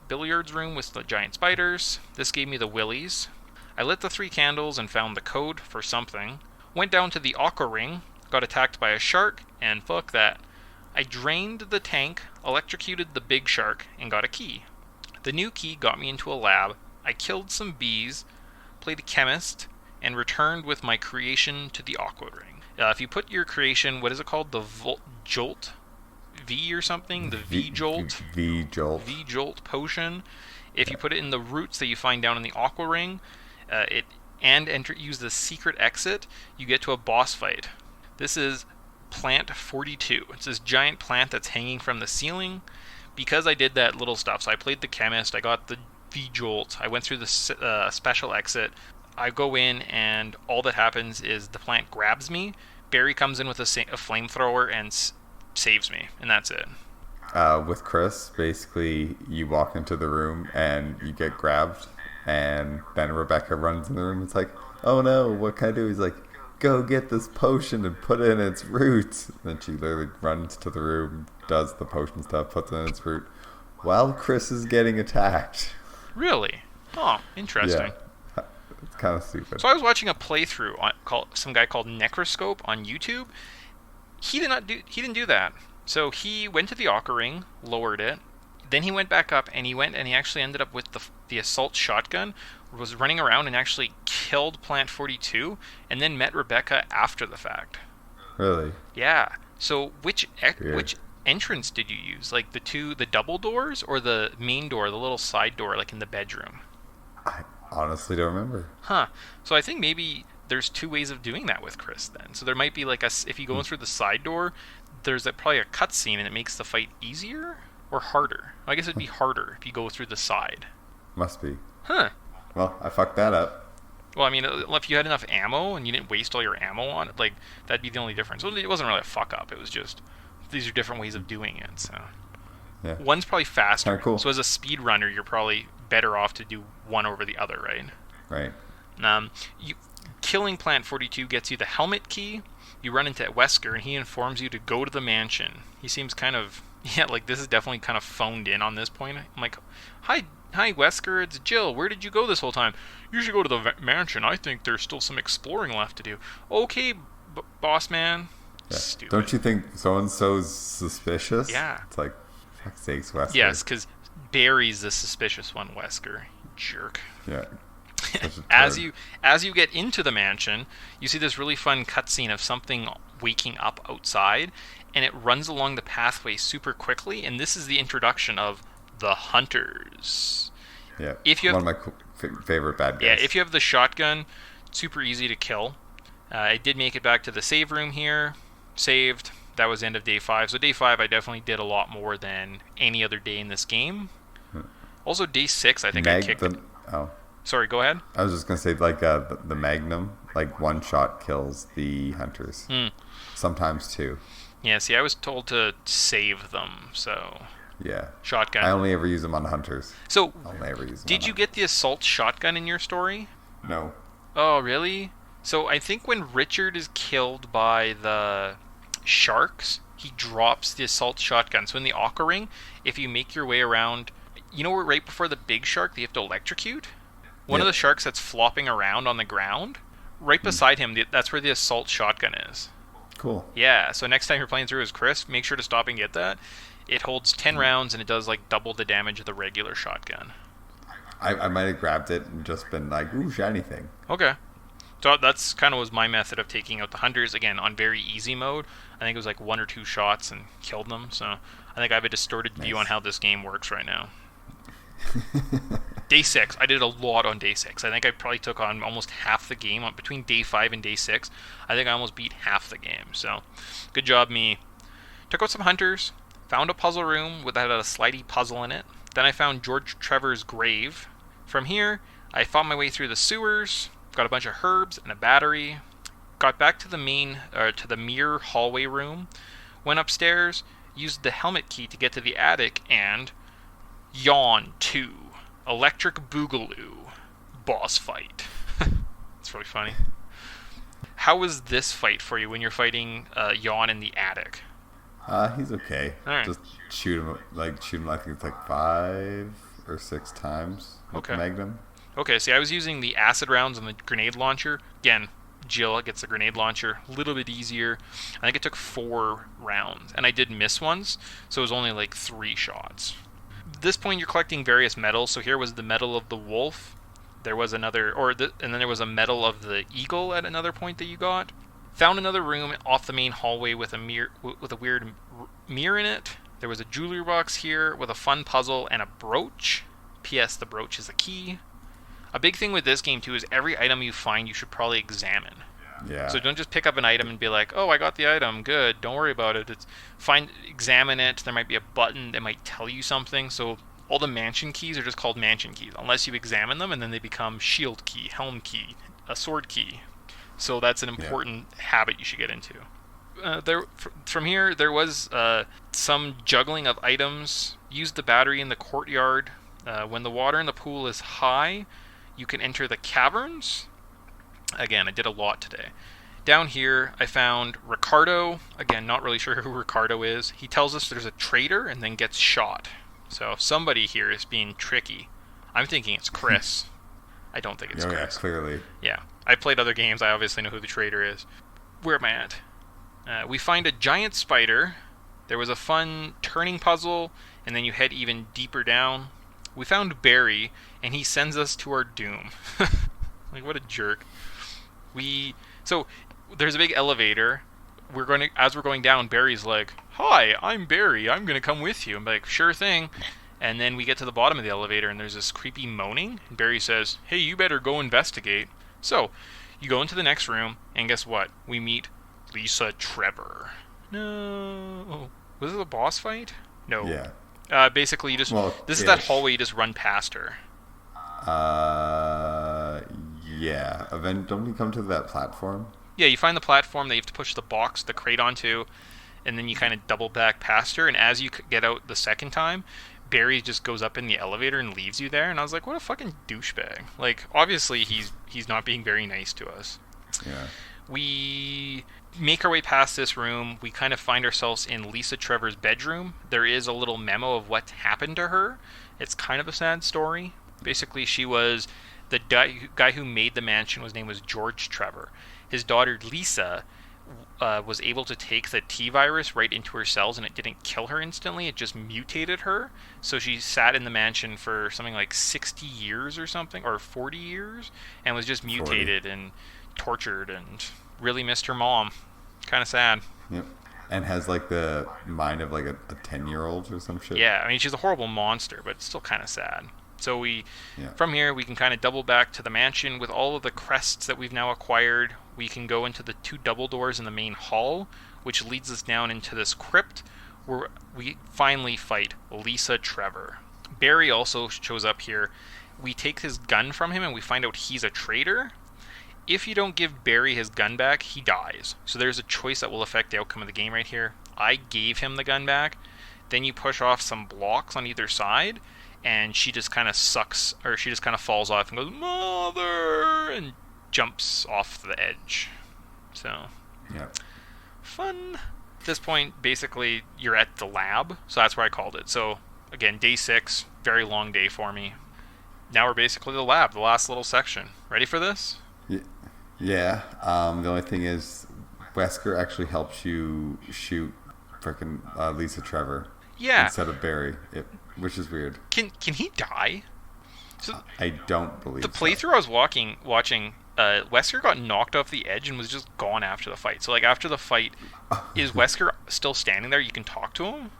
billiards room with the giant spiders. This gave me the willies. I lit the 3 candles and found the code for something. Went down to the aqua ring, got attacked by a shark, and fuck that. I drained the tank, electrocuted the big shark, and got a key. The new key got me into a lab. I killed some bees, played a chemist, and returned with my creation to the aqua ring. If you put your creation, what is it called? The Jolt? V or something? The V-Jolt? V-Jolt. V-Jolt potion. If you put it in the roots that you find down in the aqua ring, use the secret exit, you get to a boss fight. This is Plant 42. It's this giant plant that's hanging from the ceiling. Because I did that little stuff, so I played the chemist, I got the V-Jolt, I went through the special exit. I go in, and all that happens is the plant grabs me. Barry comes in with a flamethrower and saves me, and that's it. With Chris, basically, you walk into the room and you get grabbed, and then Rebecca runs in the room. It's like, oh no, what can I do? He's like, go get this potion and put it in its roots. And then she literally runs to the room, does the potion stuff, puts it in its root, while Chris is getting attacked. Really? Oh, interesting. Yeah. It's kind of stupid. So I was watching a playthrough on some guy called Necroscope on YouTube. He didn't do that. So he went to the aqua ring, lowered it, then he went back up, and he actually ended up with the assault shotgun, was running around and actually killed Plant 42, and then met Rebecca after the fact. Really? Yeah. So which entrance did you use? Like the double doors, or the main door, the little side door, like in the bedroom? I honestly don't remember. Huh. So I think maybe there's 2 ways of doing that with Chris then. So there might be like if you go in through the side door, there's probably a cutscene and it makes the fight easier or harder. I guess it'd be harder if you go through the side. Must be. Huh. Well, I fucked that up. Well, I mean, if you had enough ammo and you didn't waste all your ammo on it, like, that'd be the only difference. Well, it wasn't really a fuck up. It was just, these are different ways of doing it, so. Yeah. One's probably faster. Cool. So as a speedrunner, you're probably better off to do one over the other, right? Right. Killing Plant 42 gets you the helmet key. You run into Wesker, and he informs you to go to the mansion. He seems kind of, like, this is definitely kind of phoned in on this point. I'm like, hi, Wesker, it's Jill. Where did you go this whole time? You should go to the mansion. I think there's still some exploring left to do. Okay, boss man. Yeah. Stupid. Don't you think so-and-so's suspicious? Yeah. It's like, fuck's sakes, Wesker. Yes, because Barry's the suspicious one, Wesker. Jerk. Yeah. As you get into the mansion, you see this really fun cutscene of something waking up outside, and it runs along the pathway super quickly, and this is the introduction of the Hunters. Yeah, if you have, one of my favorite bad guys. Yeah, if you have the shotgun, super easy to kill. I did make it back to the save room here, saved. That was the end of day 5. So day 5, I definitely did a lot more than any other day in this game. Also, day 6, I think I kicked it. Oh. Sorry, go ahead. I was just going to say, like, the Magnum, like, one shot kills the Hunters. Sometimes two. Yeah, see, I was told to save them, so... Yeah. Shotgun. I only ever use them on Hunters. So, only ever use them did you get the assault shotgun in your story? No. Oh, really? So, I think when Richard is killed by the sharks, he drops the assault shotgun. So, in the Aqua Ring, if you make your way around... You know where right before the big shark that you have to electrocute? One of the sharks that's flopping around on the ground, right beside him, that's where the assault shotgun is. Cool. Yeah, so next time you're playing through as Chris, make sure to stop and get that. It holds 10 rounds, and it does like double the damage of the regular shotgun. I might have grabbed it and just been like, ooh, shiny thing. Okay. So that's kind of was my method of taking out the Hunters, again, on very easy mode. I think it was like 1 or 2 shots and killed them, so I think I have a distorted view on how this game works right now. Day 6, I did a lot on day 6. I think I probably took on almost half the game between day 5 and day 6. I think I almost beat half the game, so good job me. Took out some Hunters, found a puzzle room that had a slidey puzzle in it. Then I found George Trevor's grave. From here, I fought my way through the sewers, got a bunch of herbs and a battery, got back to the mirror hallway room, went upstairs, used the helmet key to get to the attic, and Yawn 2. Electric Boogaloo. Boss fight. It's really funny. How was this fight for you when you're fighting Yawn in the attic? He's okay. Right. Just shoot him I think it's like 5 or 6 times with the Magnum. Okay, see, I was using the acid rounds on the grenade launcher. Again, Jill gets the grenade launcher. A little bit easier. I think it took 4 rounds, and I did miss ones, so it was only like 3 shots. At this point, you're collecting various medals. So here was the medal of the wolf. There was another, and then there was a medal of the eagle at another point that you got. Found another room off the main hallway with a weird mirror in it. There was a jewelry box here with a fun puzzle and a brooch. P.S. The brooch is a key. A big thing with this game too is every item you find you should probably examine. Yeah. So don't just pick up an item and be like, "Oh, I got the item. Good. Don't worry about it." Examine it. There might be a button that might tell you something. So all the mansion keys are just called mansion keys, unless you examine them, and then they become shield key, helm key, a sword key. So that's an important habit you should get into. From here, there was some juggling of items. Use the battery in the courtyard. When the water in the pool is high, you can enter the caverns. Again, I did a lot today. Down here, I found Ricardo. Again, not really sure who Ricardo is. He tells us there's a traitor and then gets shot. So somebody here is being tricky. I'm thinking it's Chris. I don't think it's Chris. Yeah, clearly. Yeah. I played other games. I obviously know who the traitor is. Where am I at? We find a giant spider. There was a fun turning puzzle, and then you head even deeper down. We found Barry, and he sends us to our doom. Like, what a jerk. So there's a big elevator. As we're going down, Barry's like, "Hi, I'm Barry. I'm gonna come with you." I'm like, "Sure thing." And then we get to the bottom of the elevator, and there's this creepy moaning. And Barry says, "Hey, you better go investigate." So you go into the next room, and guess what? We meet Lisa Trevor. No. Was it the boss fight? No. Yeah. Basically, you just Well, this is that ish. hallway you just run past her. Uh, yeah. Don't we come to that platform? Yeah, you find the platform that you have to push the crate onto, and then you kind of double back past her. And as you get out the second time, Barry just goes up in the elevator and leaves you there. And I was like, what a fucking douchebag! Like, obviously he's not being very nice to us. Yeah. We make our way past this room. We kind of find ourselves in Lisa Trevor's bedroom. There is a little memo of what happened to her. It's kind of a sad story. Basically, she was the guy who made the mansion. His name was George Trevor. His daughter Lisa was able to take the T virus right into her cells, and it didn't kill her instantly. It just mutated her. So she sat in the mansion for something like 60 years or something, or 40 years, and was just 40. mutated and tortured, and really missed her mom. Kind of sad. Yep. And has like the mind of like a 10-year-old or some shit. Yeah, I mean, she's a horrible monster, but it's still kind of sad. So Yeah. from here, we can kind of double back to the mansion with all of the crests that we've now acquired. We can go into the 2 double doors in the main hall, which leads us down into this crypt where we finally fight Lisa Trevor. Barry also shows up here. We take his gun from him and we find out he's a traitor. If you don't give Barry his gun back, he dies. So there's a choice that will affect the outcome of the game right here. I gave him the gun back. Then you push off some blocks on either side, and she just kind of she just kind of falls off and goes, "Mother!" and jumps off the edge. So, Yeah. fun. At this point, basically, you're at the lab, so that's where I called it. So, again, day 6, very long day for me. Now we're basically the lab, the last little section. Ready for this? Yeah. The only thing is, Wesker actually helps you shoot frickin' Lisa Trevor Yeah. instead of Barry, which is weird. Can he die? So I don't believe the playthrough I was watching, Wesker got knocked off the edge and was just gone after the fight. So like after the fight, is Wesker still standing there? You can talk to him.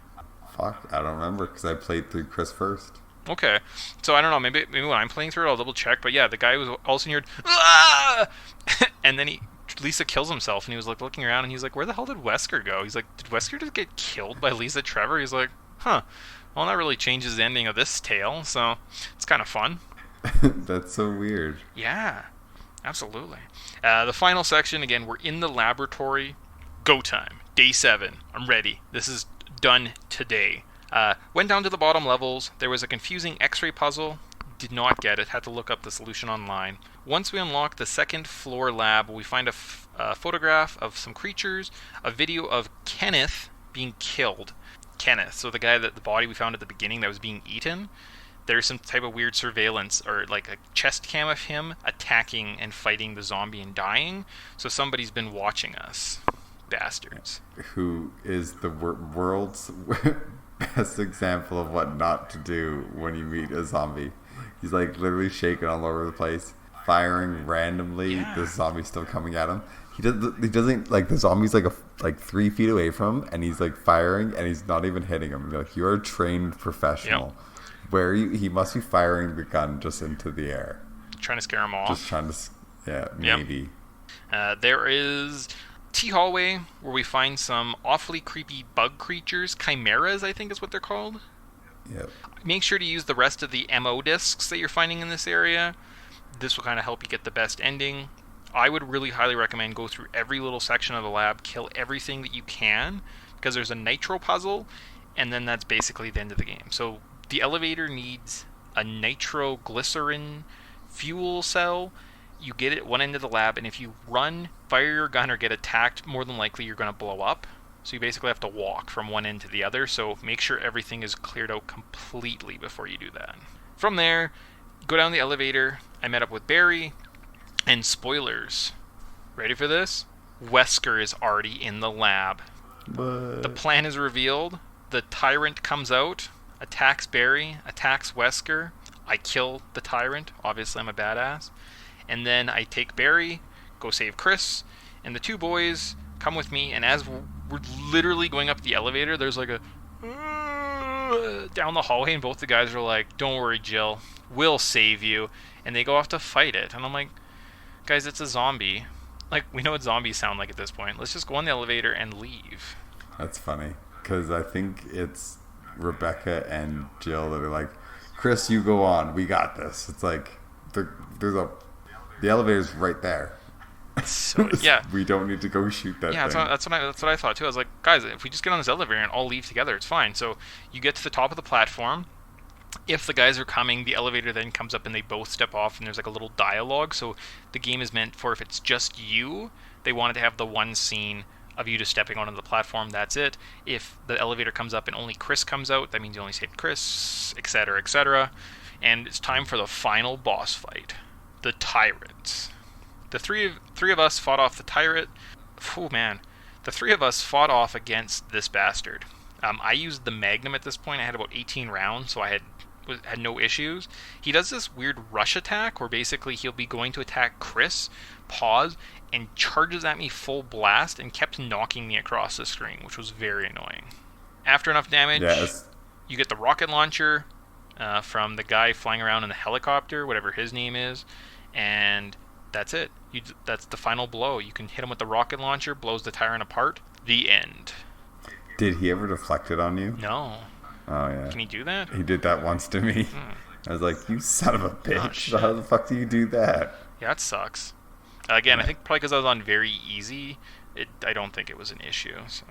Fuck, I don't remember because I played through Chris first. Okay, so I don't know. Maybe when I'm playing through it, I'll double check. But yeah, the guy was all of a sudden heard, "Ah!" and then Lisa kills himself, and he was like looking around, and he's like, "Where the hell did Wesker go?" He's like, "Did Wesker just get killed by Lisa Trevor?" He's like, "Huh. Well, that really changes the ending of this tale, so it's kind of fun." That's so weird. Yeah, absolutely. The final section, again, we're in the laboratory. Go time. Day 7. I'm ready. This is done today. Went down to the bottom levels. There was a confusing x-ray puzzle. Did not get it. Had to look up the solution online. Once we unlock the second floor lab, we find a photograph of some creatures, a video of Kenneth being killed. Kenneth, so the guy the body we found at the beginning that was being eaten. There's some type of weird surveillance or like a chest cam of him attacking and fighting the zombie and dying. So somebody's been watching us. Bastards. Who is the world's best example of what not to do when you meet a zombie. He's like literally shaking all over the place, firing randomly. Yeah. The zombie's still coming at him. He doesn't like the zombie's like 3 feet away from him, and he's like firing, and he's not even hitting him. Like, you're a trained professional. Yep. Where he must be firing the gun just into the air, Trying to scare him off. just trying to, yeah, maybe. There is T hallway where we find some awfully creepy bug creatures. Chimeras, I think is what they're called. Yep. Make sure to use the rest of the MO discs that you're finding in this area. This will kind of help you get the best ending. I would really highly recommend go through every little section of the lab, kill everything that you can, because there's a nitro puzzle, and then that's basically the end of the game. So the elevator needs a nitroglycerin fuel cell. You get it at one end of the lab, and if you fire your gun, or get attacked, more than likely you're going to blow up. So you basically have to walk from one end to the other, so make sure everything is cleared out completely before you do that. From there, go down the elevator. I met up with Barry, and spoilers. Ready for this? Wesker is already in the lab. But The plan is revealed. The tyrant comes out, attacks Barry, attacks Wesker. I kill the tyrant. Obviously, I'm a badass. And then I take Barry, go save Chris, and the 2 boys come with me. And as we're literally going up the elevator, there's like a down the hallway, and both the guys are like, "Don't worry, Jill, we'll save you." And they go off to fight it. And I'm like, guys, it's a zombie. Like, we know what zombies sound like at this point. Let's just go on the elevator and leave. That's funny because I think it's Rebecca and Jill that are like, Chris, you go on. We got this. It's like there's the elevator's right there. So yeah, We don't need to go shoot that yeah, thing. that's what I thought too. I was like, guys, if we just get on this elevator and all leave together, it's fine. So you get to the top of the platform. If the guys are coming, the elevator then comes up and they both step off, and there's like a little dialogue. So the game is meant for if it's just you, they wanted to have the one scene of you just stepping onto the platform. That's it. If the elevator comes up and only Chris comes out, that means you only saved Chris, etc., etc. And it's time for the final boss fight, the Tyrant. The three of us fought off the Tyrant. Oh man, the three of us fought off against this bastard. I used the Magnum at this point. I had about 18 rounds, so I had no issues. He does this weird rush attack where basically he'll be going to attack Chris, pause, and charges at me full blast and kept knocking me across the screen, which was very annoying. After enough damage, you get the rocket launcher from the guy flying around in the helicopter, whatever his name is, and that's it. That's the final blow. You can hit him with the rocket launcher, blows the Tyrant apart. The end. Did he ever deflect it on you? No. Oh yeah. Can he do that? He did that once to me. I was like, you son of a bitch. How the fuck do you do that? Yeah, that sucks. Again, I think probably because I was on very easy, I don't think it was an issue. So.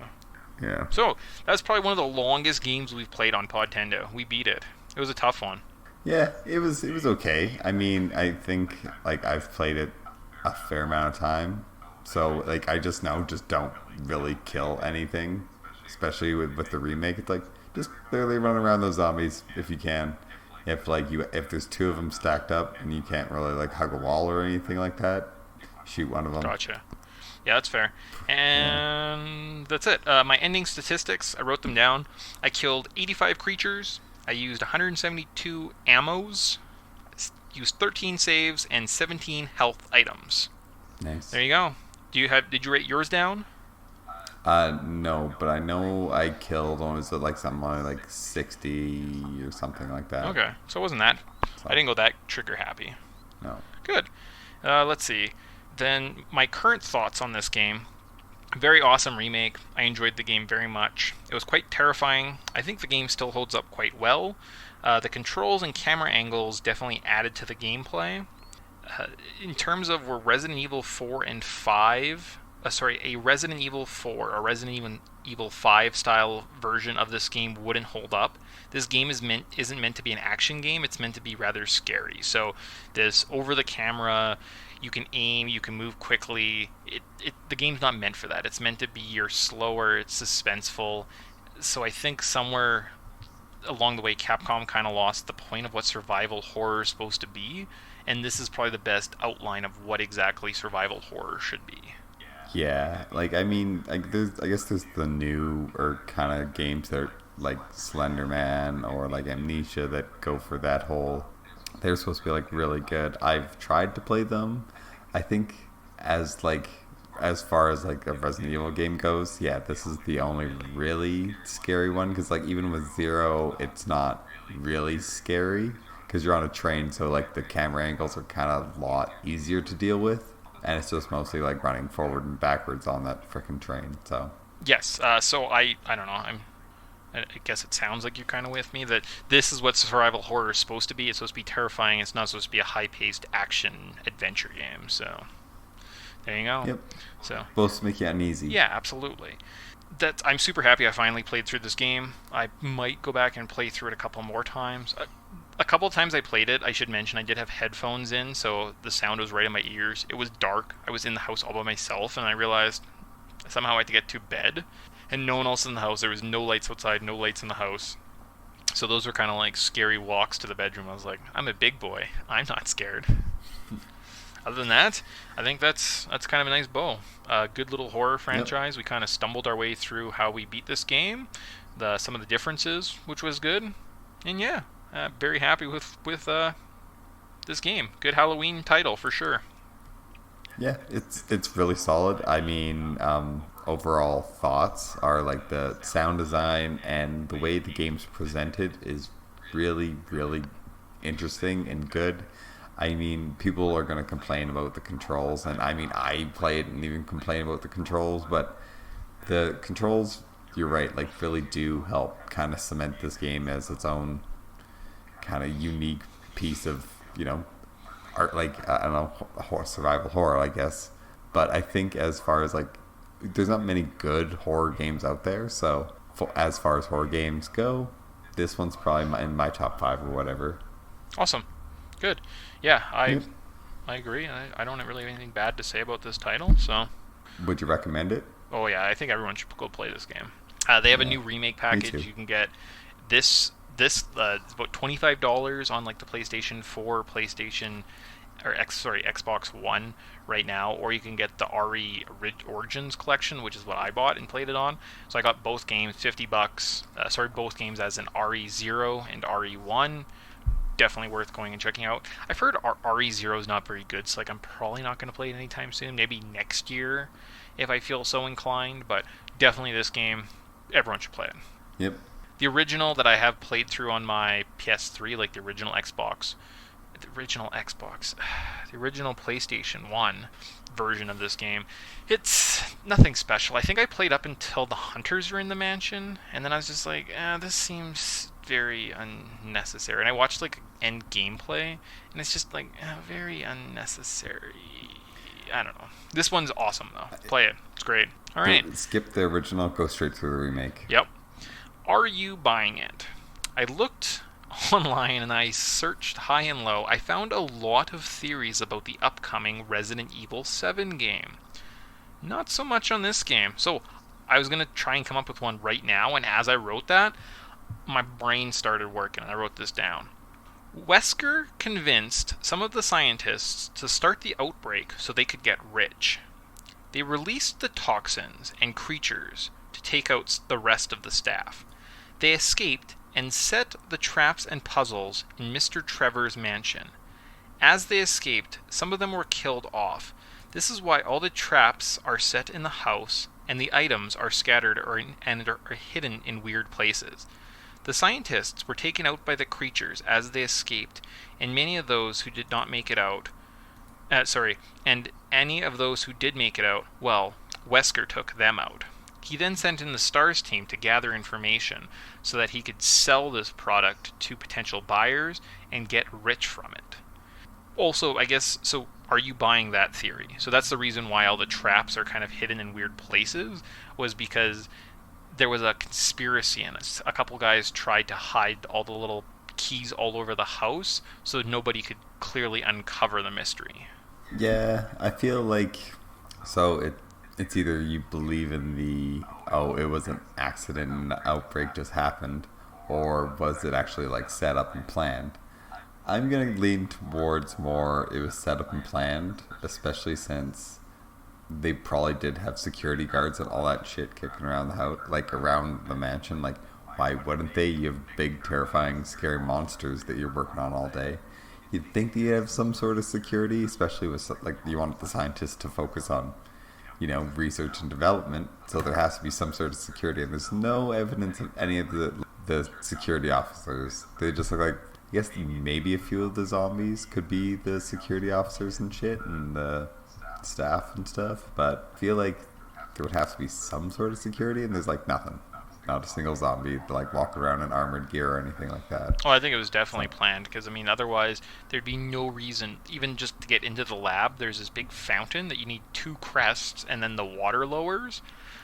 Yeah. So that's probably one of the longest games we've played on Podtendo. We beat it. It was a tough one. Yeah, it was okay. I mean, I think like I've played it a fair amount of time, so like I just don't really kill anything, especially with the remake. It's like just literally run around those zombies if you can. If there's two of them stacked up and you can't really like hug a wall or anything like that, shoot one of them. Gotcha. Yeah, that's fair. And that's it. My ending statistics, I wrote them down. I killed 85 creatures. I used 172 ammos, used 13 saves, and 17 health items. Nice. There you go. Did you write yours down? No, but I know I killed, was it like something like 60 or something like that. Okay, so it wasn't that. I didn't go that trigger happy. No. Good. Let's see. Then my current thoughts on this game. Very awesome remake. I enjoyed the game very much. It was quite terrifying. I think the game still holds up quite well. The controls and camera angles definitely added to the gameplay. In terms of where Resident Evil 4 and 5... a Resident Evil 4 or Resident Evil 5 style version of this game wouldn't hold up. This game isn't meant to be an action game. It's meant to be rather scary. So this over the camera, you can aim, you can move quickly. The game's not meant for that. It's meant to be slower, it's suspenseful. So I think somewhere along the way Capcom kind of lost the point of what survival horror is supposed to be, and this is probably the best outline of what exactly survival horror should be. Yeah, like I mean, I guess there's the new or kind of games that are like Slender Man or like Amnesia that go for that whole. They're supposed to be like really good. I've tried to play them. I think as far as like a Resident Evil game goes, yeah, this is the only really scary one because like even with Zero, it's not really scary because you're on a train, so like the camera angles are kind of a lot easier to deal with. And it's just mostly like running forward and backwards on that frickin' train. So yes. So I don't know. I guess it sounds like you're kind of with me that this is what survival horror is supposed to be. It's supposed to be terrifying. It's not supposed to be a high-paced action adventure game. So there you go. Yep. So supposed to make you uneasy. Yeah, absolutely. I'm super happy I finally played through this game. I might go back and play through it a couple more times. A couple of times I played it, I should mention, I did have headphones in, so the sound was right in my ears. It was dark. I was in the house all by myself, and I realized somehow I had to get to bed, and no one else in the house. There was no lights outside, no lights in the house. So those were kind of like scary walks to the bedroom. I was like, I'm a big boy. I'm not scared. Other than that, I think that's kind of a nice bow. Good little horror franchise. Yep. We kind of stumbled our way through how we beat this game, some of the differences, which was good, and yeah. Very happy with this game. Good Halloween title for sure. Yeah, it's really solid. I mean, overall thoughts are like the sound design and the way the game's presented is really, really interesting and good. I mean, people are going to complain about the controls, and I mean, I play it and even complain about the controls, but the controls you're right, like really do help kind of cement this game as its own kind of unique piece of, art, like, I don't know, survival horror, I guess. But I think as far as like, there's not many good horror games out there, so as far as horror games go, this one's probably in my top 5 or whatever. Awesome. Good. Yeah, Yep. I agree. I don't really have anything bad to say about this title, so. Would you recommend it? Oh yeah, I think everyone should go play this game. They have a new remake package. You can get this it's about $25 on like the PlayStation 4, PlayStation or Xbox One right now, or you can get the Origins collection, which is what I bought and played it on. So I got both games, $50. Both games as an RE0 and RE1. Definitely worth going and checking out. I've heard RE0 is not very good, so like I'm probably not going to play it anytime soon. Maybe next year if I feel so inclined, but definitely this game, everyone should play it. Yep. The original that I have played through on my PS3, like the original PlayStation 1 version of this game, it's nothing special. I think I played up until the hunters were in the mansion, and then I was just like, this seems very unnecessary. And I watched like end gameplay, and it's just like very unnecessary. I don't know. This one's awesome though. Play it. It's great. All right. Skip the original, go straight to the remake. Yep. Are you buying it? I looked online and I searched high and low. I found a lot of theories about the upcoming Resident Evil 7 game. Not so much on this game. So I was going to try and come up with one right now, and as I wrote that, my brain started working and I wrote this down. Wesker convinced some of the scientists to start the outbreak so they could get rich. They released the toxins and creatures to take out the rest of the staff. They escaped and set the traps and puzzles in Mr. Trevor's mansion. As they escaped, some of them were killed off. This is why all the traps are set in the house and the items are scattered and are hidden in weird places. The scientists were taken out by the creatures as they escaped, and many of those who did not make it out... and any of those who did make it out, well, Wesker took them out. He then sent in the STARS team to gather information so that he could sell this product to potential buyers and get rich from it. Also, I guess, so are you buying that theory? So that's the reason why all the traps are kind of hidden in weird places, was because there was a conspiracy in it. A couple guys tried to hide all the little keys all over the house so that nobody could clearly uncover the mystery. Yeah, I feel like, so it's either you believe in it was an accident and the outbreak just happened, or was it actually like set up and planned? I'm gonna lean towards more it was set up and planned, especially since they probably did have security guards and all that shit kicking around the house, like around the mansion. Like, why wouldn't they? You have big, terrifying, scary monsters that you're working on all day. You'd think that you have some sort of security, especially with like you want the scientists to focus on, research and development. So there has to be some sort of security, and there's no evidence of any of the security officers. They just look like, I guess maybe a few of the zombies could be the security officers and shit, and the staff and stuff, but I feel like there would have to be some sort of security, and there's like nothing. Not a single zombie to like walk around in armored gear or anything like that. Oh, I think it was definitely planned, because I mean, otherwise there'd be no reason, even just to get into the lab. There's this big fountain that you need 2 crests, and then the water lowers.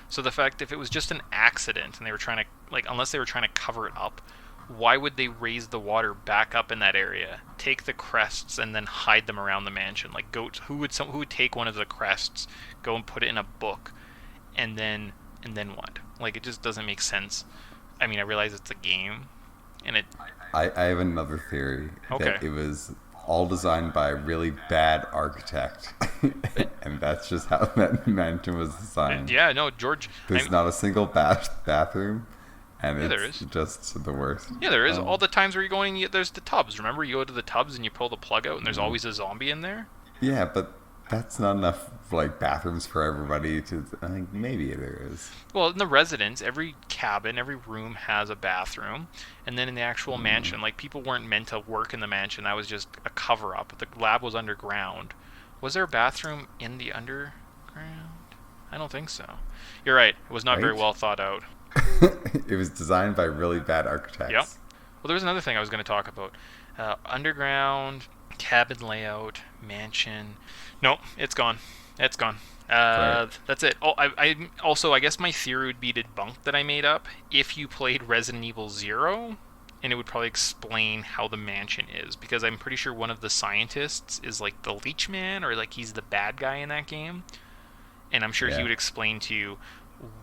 So the fact, if it was just an accident and they were trying to, unless they were trying to cover it up, why would they raise the water back up in that area, take the crests, and then hide them around the mansion? Like, who would take one of the crests, go and put it in a book, and then what? Like, it just doesn't make sense. I mean, I realize it's a game, and I have another theory. Okay. That it was all designed by a really bad architect, and that's just how that mansion was designed. Yeah, no, George. There's not a single bathroom. And yeah, it's just the worst. Yeah, there is. All the times where you go in, there's the tubs. Remember, you go to the tubs and you pull the plug out, and there's always a zombie in there? Yeah, but that's not enough, bathrooms for everybody to... I think maybe there is. Well, in the residence, every cabin, every room has a bathroom. And then in the actual mansion, people weren't meant to work in the mansion. That was just a cover-up. The lab was underground. Was there a bathroom in the underground? I don't think so. You're right. It was not very well thought out. It was designed by really bad architects. Yep. Well, there was another thing I was going to talk about. Underground, cabin layout, mansion. Nope, it's gone. It's gone. Right. That's it. Oh, I guess my theory would be debunked that I made up if you played Resident Evil 0, and it would probably explain how the mansion is, because I'm pretty sure one of the scientists is like the Leech Man, or like he's the bad guy in that game, and I'm sure he Yeah. would explain to you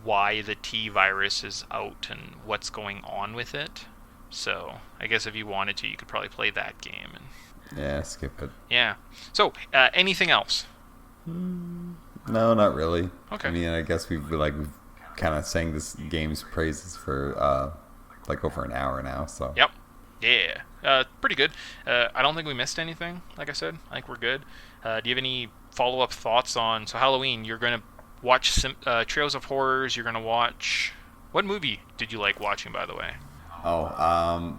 why the T virus is out and what's going on with it. So I guess if you wanted to, you could probably play that game. And Yeah, skip it. yeah. So anything else? No, not really. Okay. I mean, I guess we've kind of sang this game's praises for like over an hour now. So Yep. Yeah. Pretty good. I don't think we missed anything. Like I said, I think we're good. Do you have any follow-up thoughts on? So Halloween, you're gonna watch Trails of Horrors. You're gonna watch. What movie did you like watching, by the way? well,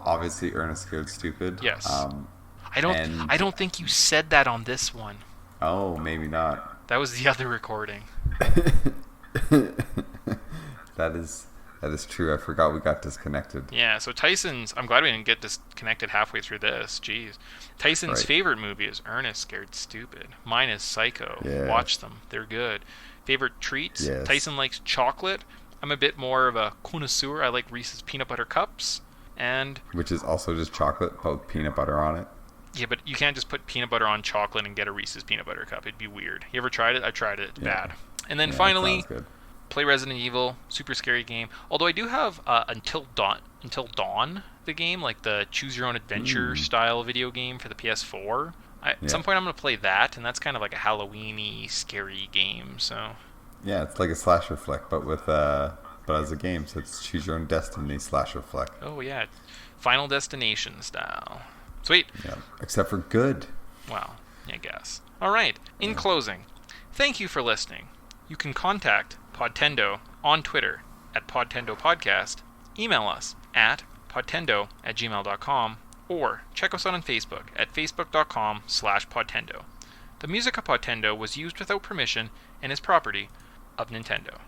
obviously Ernest Scared Stupid. Yes. And I don't think you said that on this one. oh, maybe not. That was the other recording. That is true. I forgot we got disconnected. Yeah, so Tyson's... I'm glad we didn't get disconnected halfway through this. Jeez. Tyson's Right. favorite movie is Ernest Scared Stupid. Mine is Psycho. Yeah. Watch them. They're good. Favorite treats? Yes. Tyson likes chocolate. I'm a bit more of a connoisseur. I like Reese's Peanut Butter Cups. And... Which is also just chocolate, but with peanut butter on it. yeah, but you can't just put peanut butter on chocolate and get a Reese's Peanut Butter Cup. It'd be weird. You ever tried it? I tried it. It's Yeah. bad. And then Yeah, finally... sounds good. play Resident Evil, super scary game. Although I do have Until Dawn, the game, like the choose your own adventure style video game for the PS4. At some point I'm going to play that, and that's kind of like a Halloween-y, scary game. So Yeah, it's like a slasher flick, but as a game, so it's choose your own destiny slasher flick. oh yeah, Final Destination style. Sweet. Yeah, except for good. Well, I guess. All right. In closing, thank you for listening. You can contact Podtendo on Twitter at Podtendo Podcast, email us at podtendo@gmail.com, or check us out on Facebook at facebook.com/Podtendo. The music of Podtendo was used without permission and is property of Nintendo.